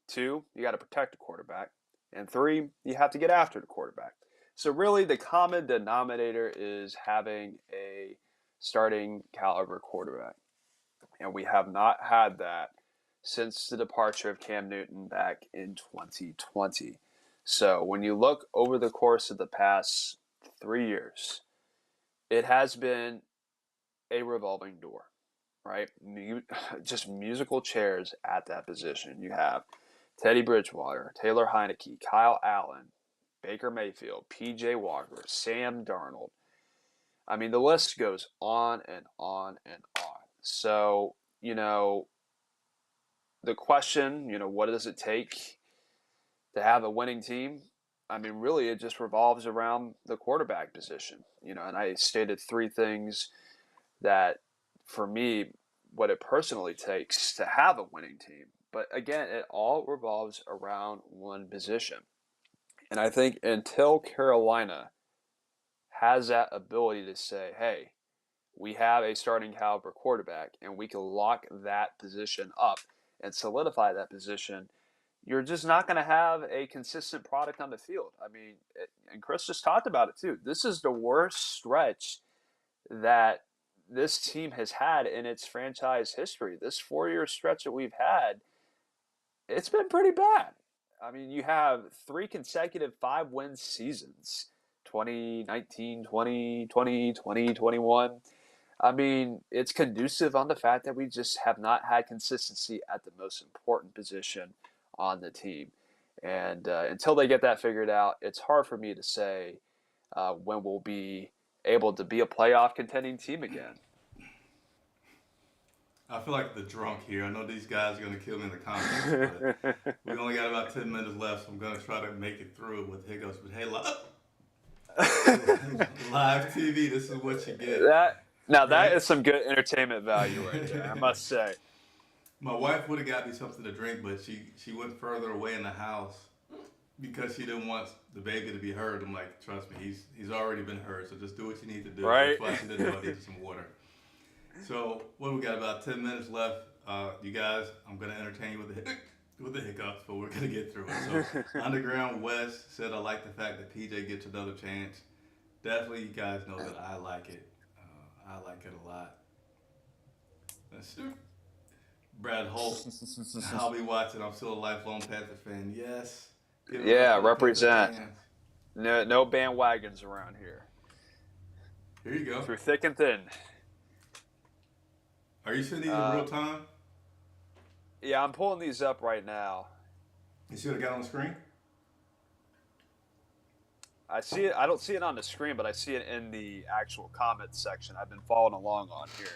Two, you got to protect the quarterback. And three, you have to get after the quarterback. So, really, the common denominator is having a starting caliber quarterback. And we have not had that since the departure of Cam Newton back in 2020. So, when you look over the course of the past 3 years, it has been a revolving door, right? Just musical chairs at that position. You have Teddy Bridgewater, Taylor Heineke, Kyle Allen, Baker Mayfield, P.J. Walker, Sam Darnold. I mean, the list goes on and on and on. So, the question, what does it take to have a winning team? I mean, really, it just revolves around the quarterback position. And I stated three things that, for me, what it personally takes to have a winning team. But again, it all revolves around one position. And I think until Carolina has that ability to say, hey, we have a starting caliber quarterback and we can lock that position up and solidify that position, you're just not going to have a consistent product on the field. I mean, and Chris just talked about it too. This is the worst stretch that this team has had in its franchise history. This 4-year stretch that we've had, it's been pretty bad. I mean, you have three consecutive 5-win seasons: 2019, 2020, 2021. I mean, it's conducive on the fact that we just have not had consistency at the most important position on the team. And until they get that figured out, it's hard for me to say when we'll be able to be a playoff contending team again. I feel like the drunk here. I know these guys are gonna kill me in the comments, but we only got about 10 minutes left, so I'm gonna try to make it through it with hiccups. But hey, live TV, this is what you get, That right? is some good entertainment value right there, I must say. My wife would have got me something to drink, but she went further away in the house because she didn't want the baby to be heard. I'm like, trust me, he's already been heard, so just do what you need to do. Right? That's why she didn't know I needed some water. So what we got about 10 minutes left. You guys, I'm gonna entertain you with the hiccups, but we're gonna get through it. So Underground West said I like the fact that PJ gets another chance. Definitely, you guys know that I like it. I like it a lot. Let's see. Brad Holt, I'll be watching. I'm still a lifelong Panther fan. Yes. Give it up Yeah, for the Panther represent. fans. No bandwagons around here. Here you go. Through thick and thin. Are you seeing these in Uh, real time? yeah, I'm pulling these up right now. You see what I got on the screen? I see it. I don't see it on the screen, but I see it in the actual comments section. I've been following along on here.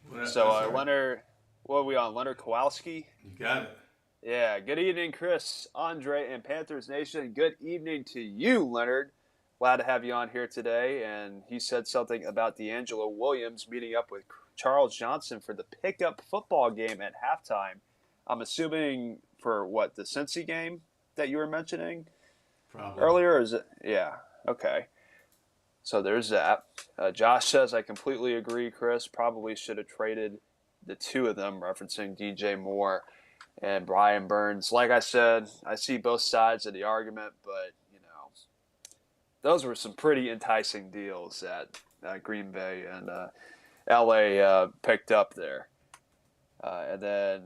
Well, So that's all right. Leonard, what are we on? Leonard Kowalski. You got it. Yeah. Good evening, Chris, Andre, and Panthers Nation. Good evening to you, Leonard. Glad to have you on here today. And he said something about D'Angelo Williams meeting up with Charles Johnson for the pickup football game at halftime. I'm assuming for what, the Cincy game that you were mentioning Probably. earlier? Or is it? Yeah. Okay. So there's that. Josh says, I completely agree, Chris. Probably should have traded the two of them, referencing DJ Moore and Brian Burns. Like I said, I see both sides of the argument, but, those were some pretty enticing deals that Green Bay and LA picked up there. And then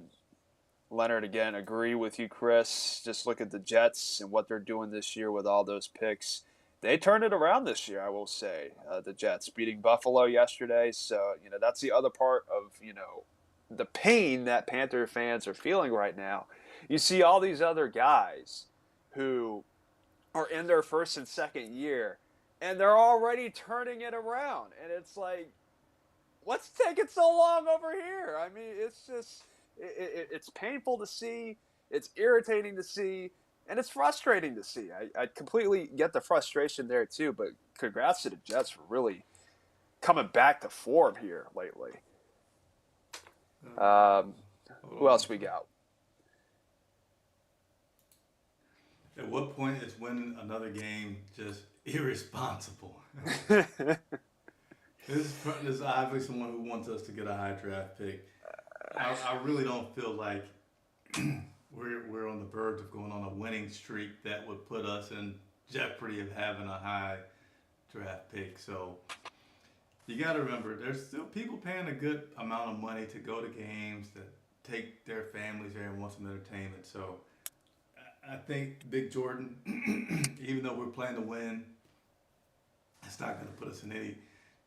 Leonard, again, agree with you, Chris. Just look at the Jets and what they're doing this year with all those picks. They turned it around this year, I will say. The Jets beating Buffalo yesterday. So, that's the other part of, the pain that Panther fans are feeling right now. You see all these other guys who are in their first and second year, and they're already turning it around. And it's like, what's taking so long over here? I mean, it's just it's painful to see. It's irritating to see. And it's frustrating to see. I completely get the frustration there too, but congrats to the Jets for really coming back to form here lately. Um, Hold who on. else we got? At what point is winning another game just irresponsible? This is obviously someone who wants us to get a high draft pick. I really don't feel like we're on the verge of going on a winning streak that would put us in jeopardy of having a high draft pick. So you got to remember, there's still people paying a good amount of money to go to games, that take their families there and want some entertainment. So I think Big Jordan, even though we're playing to win, it's not going to put us in any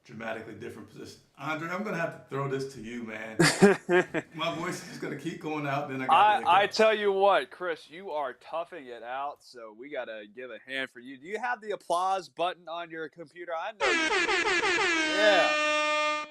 dramatically different position. Andre, I'm going to have to throw this to you, man. My voice is just going to keep going out, then I got the I hiccups. tell you what, Chris, you are toughing it out, so we got to give a hand for you. Do you have the applause button on your computer? I know you do. Yeah.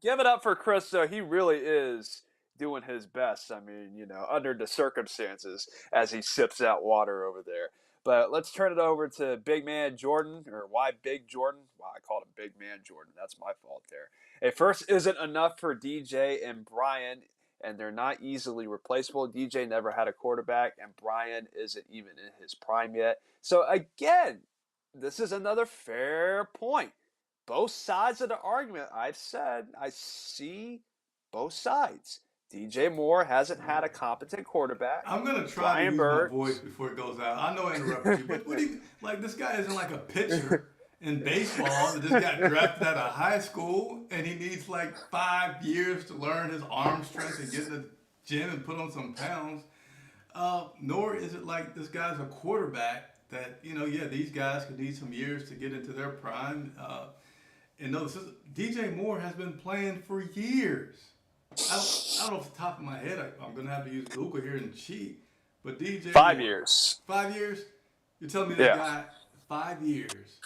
Give it up for Chris, though. He really is doing his best. I mean, under the circumstances as he sips out water over there. But let's turn it over to Big Man Jordan, or why Big Jordan? Wow, I called him Big Man Jordan. That's my fault there. At first isn't enough for DJ and Brian, and they're not easily replaceable. DJ never had a quarterback, and Brian isn't even in his prime yet. So again, this is another fair point. Both sides of the argument, I've said, I see both sides. DJ Moore hasn't had a competent quarterback. I'm gonna try to Brian use my voice Burns. before it goes out. I know I interrupted you, but what do you like? This guy isn't like a pitcher in baseball that just got drafted out of high school, and he needs like 5 years to learn his arm strength and get in the gym and put on some pounds. Nor is it like this guy's a quarterback that yeah, these guys could need some years to get into their prime. And no, DJ Moore has been playing for years. I don't know off the top of my head. I'm gonna have to use Google here and cheat. But DJ Moore, Five years. 5 years. You're telling me this Yeah. guy 5 years,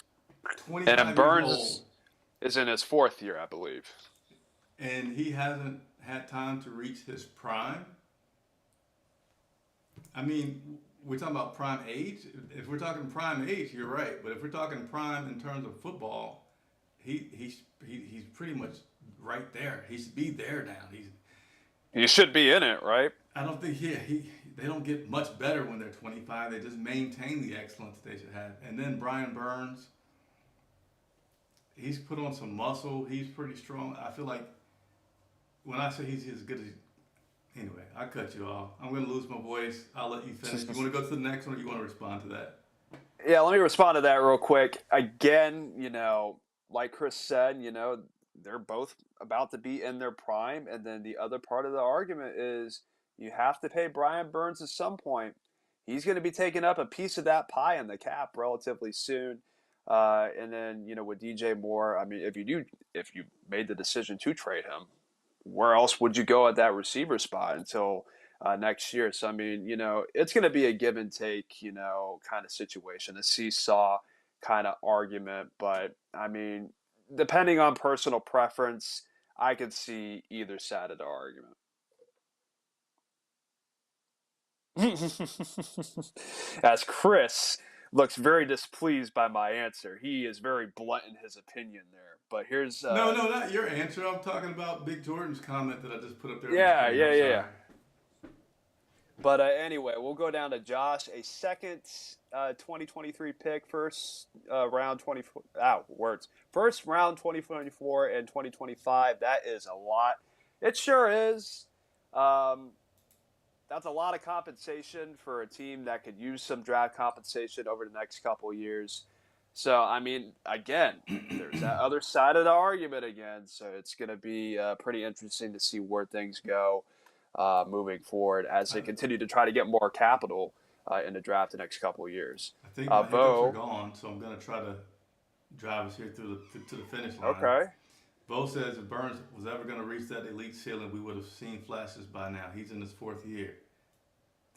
And 25 years old, Burns is in his fourth year, I believe. and he hasn't had time to reach his prime? I mean, we're talking about prime age. If we're talking prime age, you're right. But if we're talking prime in terms of football, he's pretty much right there. He should be there now. You should be in it, right? I don't think they don't get much better when they're 25. They just maintain the excellence they should have. And then Brian Burns, he's put on some muscle. He's pretty strong. I feel like when I say he's as good as anyway, I cut you off. I'm gonna lose my voice. I'll let you finish. You want to go to the next one, or you want to respond to that? Yeah, let me respond to that real quick. Again, like Chris said, they're both about to be in their prime. And then the other part of the argument is you have to pay Brian Burns at some point. He's going to be taking up a piece of that pie in the cap relatively soon. And then, with DJ Moore, I mean, if you made the decision to trade him, where else would you go at that receiver spot until next year? So, I mean, it's going to be a give and take, kind of situation, a seesaw kind of argument. But, I mean, depending on personal preference, I could see either side of the argument. As Chris looks very displeased by my answer, he is very blunt in his opinion there. But here's No, no, not your answer. I'm talking about Big Jordan's comment that I just put up there on the yeah, screen. yeah, I'm yeah, sorry. yeah. But anyway, we'll go down to Josh. A second 2023 pick, first round 24. Words. First round 2024 and 2025. That is a lot. It sure is. That's a lot of compensation for a team that could use some draft compensation over the next couple of years. So, I mean, again, there's that other side of the argument again. So it's going to be pretty interesting to see where things go moving forward as they continue to try to get more capital in the draft the next couple of years. I think my hiccups are Bo, gone, so I'm gonna try to drive us here through to the finish line. okay. Bo says if Burns was ever going to reach that elite ceiling, we would have seen flashes by now. He's in his fourth year.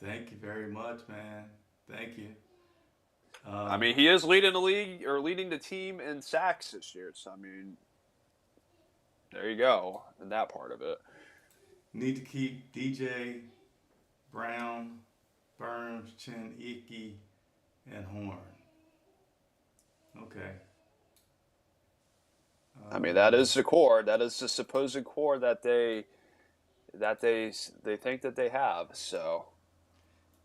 Thank you very much, man. Thank you. I mean, he is leading the league or leading the team in sacks this year. So, I mean, there you go in that part of it. Need to keep DJ, Brown, Burns, Chin, Icky, and Horn. Okay. I mean, that is the core. That is the supposed core that they think that they have. So,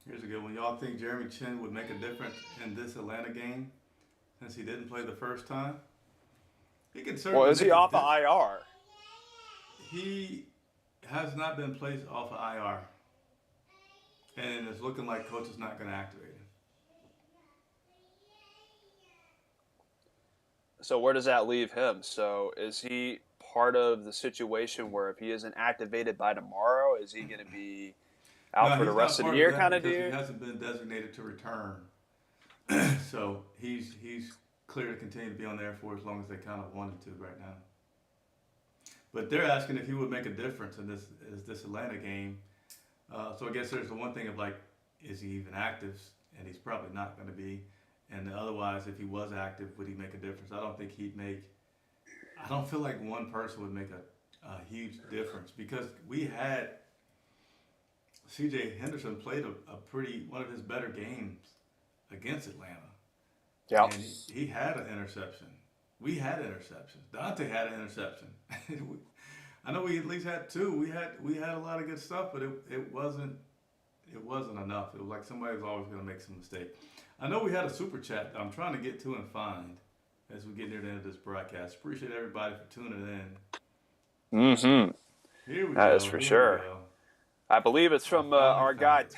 Here's a good one. Y'all think Jeremy Chin would make a difference in this Atlanta game since he didn't play the first time? He can well, certainly is he make a off of difference. IR? He has not been placed off of IR, and it's looking like coach is not going to activate him. So where does that leave him? So is he part of the situation where if he isn't activated by tomorrow, is he going to be out No, for the he's not rest of the part of year that kind of because he deal? hasn't been designated to return. So he's clear to continue to be on there for as long as they kind of wanted to right now. But they're asking if he would make a difference in this Atlanta game. So I guess there's the one thing of like, is he even active? And he's probably not going to be. And otherwise, if he was active, would he make a difference? I don't think he'd make. I don't feel like one person would make a huge difference because we had C.J. Henderson played a pretty one of his better games against Atlanta, Yeah. and he had an interception. We had interceptions. Dante had an interception. I know we at least had two. We had a lot of good stuff, but it wasn't enough. It was like somebody was always going to make some mistake. I know we had a super chat that I'm trying to get to and find as we get near the end of this broadcast. Appreciate everybody for tuning in. Mm-hmm. Here we That go. is for Here sure. we go. I believe it's I from finally our found guy it.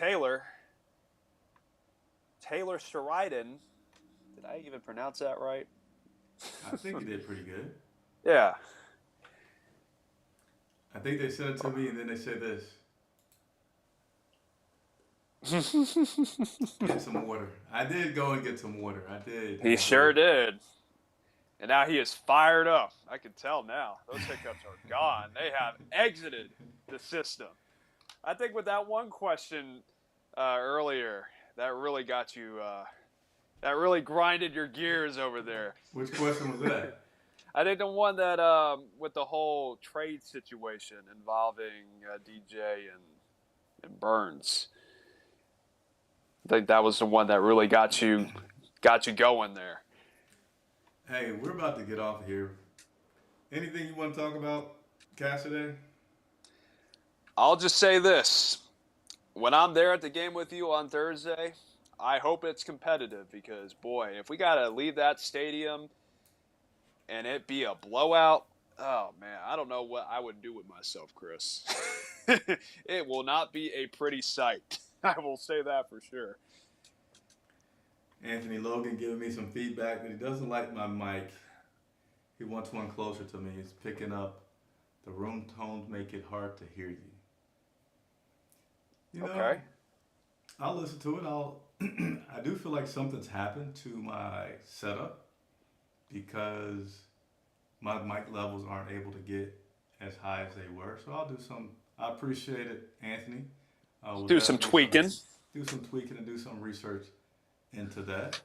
Taylor Sheridan. Did I even pronounce that right? I think you did pretty good. Yeah. I think they sent it to me and then they said this. Get some water. I did go and get some water. I did. He sure did. And now he is fired up. I can tell now. Those hiccups are gone. They have exited the system. I think with that one question earlier, that really got you, that really grinded your gears over there. Which question was that? I think the one that with the whole trade situation involving DJ and Burns. I think that was the one that really got you going there. Hey, we're about to get off of here. Anything you want to talk about, Cassidy? I'll just say this. When I'm there at the game with you on Thursday, I hope it's competitive because, boy, if we got to leave that stadium and it be a blowout, oh, man, I don't know what I would do with myself, Chris. It will not be a pretty sight. I will say that for sure. Anthony Logan giving me some feedback that he doesn't like my mic. He wants one closer to me. He's picking up. The room tones make it hard to hear you. You know, Okay. I'll listen to it. I do feel like something's happened to my setup because my mic levels aren't able to get as high as they were. So I'll do some. I appreciate it, Anthony. We'll Do some tweaking. Do some tweaking and do some research into that.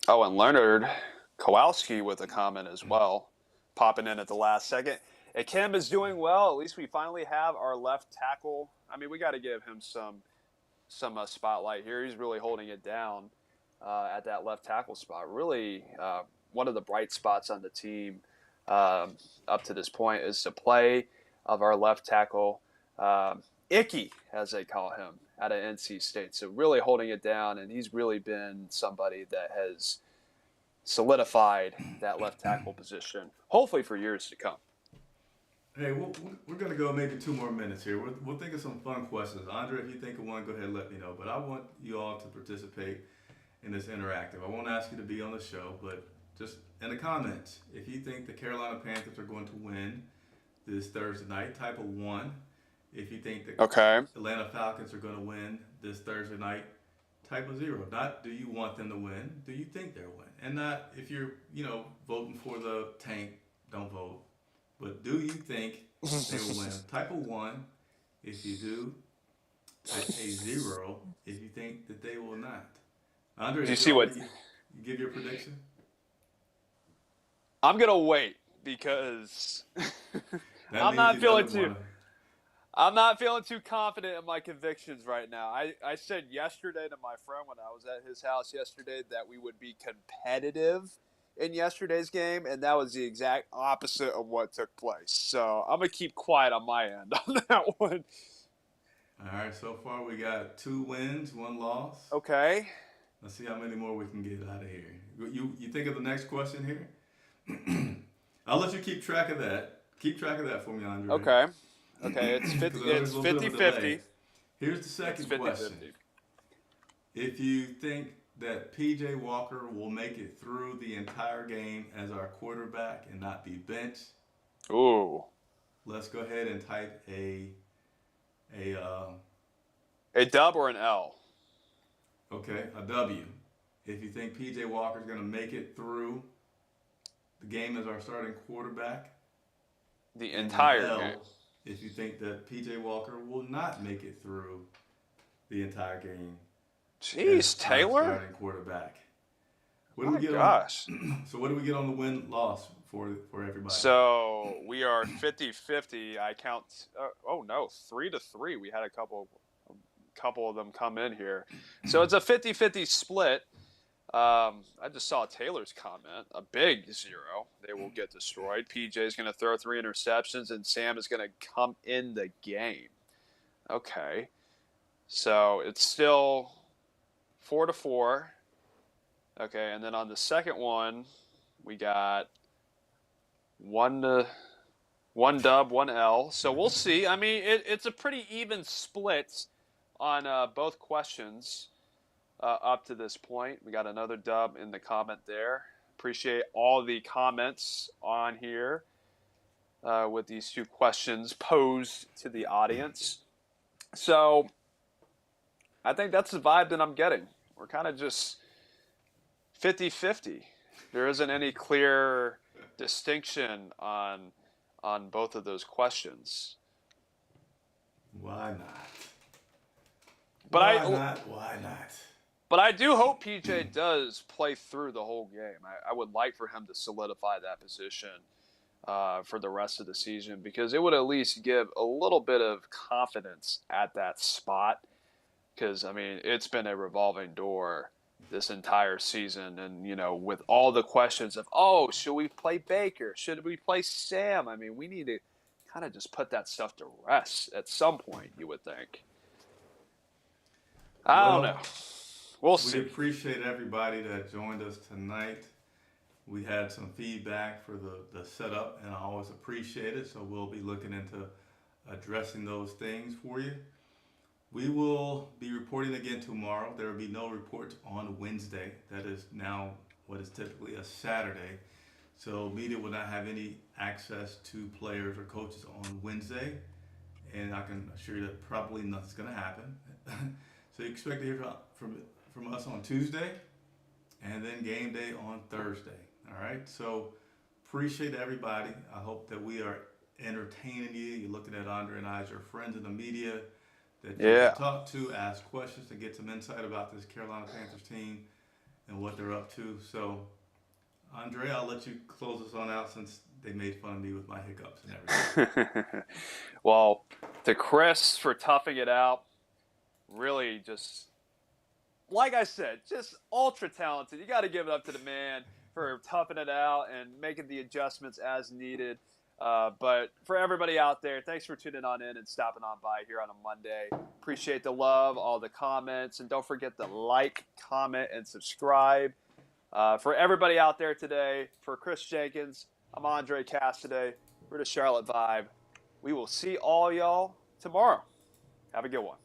Oh, and Leonard Kowalski with a comment as well, popping in at the last second. Kim is doing well. At least we finally have our left tackle. I mean, we got to give him some spotlight here. He's really holding it down at that left tackle spot. Really, one of the bright spots on the team up to this point is the play of our left tackle, Icky, as they call him, out of NC State. So really holding it down, and he's really been somebody that has solidified that left tackle position, hopefully for years to come. Hey, we're going to go maybe 2 more minutes here. We'll think of some fun questions. Andre, if you think of one, go ahead and let me know. But I want you all to participate in this interactive. I won't ask you to be on the show, but just in the comments, if you think the Carolina Panthers are going to win this Thursday night, type of 1. If you think the Atlanta Falcons are going to win this Thursday night, type of 0. Not do you want them to win, do you think they'll win? And not if you're, voting for the tank, don't vote. But do you think they will win? Type of 1 if you do. Type a 0 if you think that they will not. Andre, Did you see what? You give your prediction? I'm going to wait because I'm not feeling too I'm not feeling too confident in my convictions right now. I said yesterday to my friend when I was at his house yesterday that we would be competitive in yesterday's game, and that was the exact opposite of what took place. So I'm going to keep quiet on my end on that one. All right, so far we got 2 wins, 1 loss. Okay. Let's see how many more we can get out of here. You think of the next question here? I'll let you keep track of that. Keep track of that for me, Andre. Okay. Okay, it's Because 50 I know there's it's a little bit of a delay. 50-50. Here's the It's second 50 question. If you think that PJ Walker will make it through the entire game as our quarterback and not be benched, Ooh. let's go ahead and type a A dub or an L? a W. If you think PJ Walker is going to make it through the game as our starting quarterback, The and entire an L game. if you think that PJ Walker will not make it through the entire game as Jeez, our Taylor? starting quarterback. What do My we get gosh. So what do we get on the win loss for everybody? So we are 50-50. I count. Oh no, 3-3. We had a couple of them come in here. So it's a 50-50 split. I just saw Taylor's comment. A big 0. They will get destroyed. PJ's going to throw 3 interceptions, and Sam is going to come in the game. Okay. So it's still 4-4. Okay, and then on the second one, we got one dub, 1 L. So we'll see. I mean, it's a pretty even split on both questions up to this point. We got another dub in the comment there. Appreciate all the comments on here with these 2 questions posed to the audience. So I think that's the vibe that I'm getting. We're kind of just 50-50. There isn't any clear distinction on both of those questions. Why not? But Why not? But I do hope PJ does play through the whole game. I would like for him to solidify that position for the rest of the season, because it would at least give a little bit of confidence at that spot. Because, I mean, it's been a revolving door this entire season. And, you know, with all the questions of, oh, should we play Baker? Should we play Sam? I mean, we need to kind of just put that stuff to rest at some point, you would think. I don't know. We'll see. We appreciate everybody that joined us tonight. We had some feedback for the setup, and I always appreciate it. So we'll be looking into addressing those things for you. We will be reporting again tomorrow. There will be no reports on Wednesday. That is now what is typically a Saturday. So media will not have any access to players or coaches on Wednesday. And I can assure you that probably nothing's going to happen. So you expect to hear from us on Tuesday, and then game day on Thursday. All right. So appreciate everybody. I hope that we are entertaining you. You're looking at Andre and I as your friends in the media that you can talk to, ask questions to get some insight about this Carolina Panthers team and what they're up to. So, Andre, I'll let you close us on out since they made fun of me with my hiccups and everything. Well, to Chris for toughing it out, really just, like I said, just ultra talented. You got to give it up to the man for toughing it out and making the adjustments as needed. But for everybody out there, thanks for tuning on in and stopping on by here on a Monday. Appreciate the love, all the comments, and don't forget to like, comment, and subscribe. For everybody out there today, for Chris Jenkins, I'm Andre Cassidy. We're the Charlotte Vibe. We will see all y'all tomorrow. Have a good one.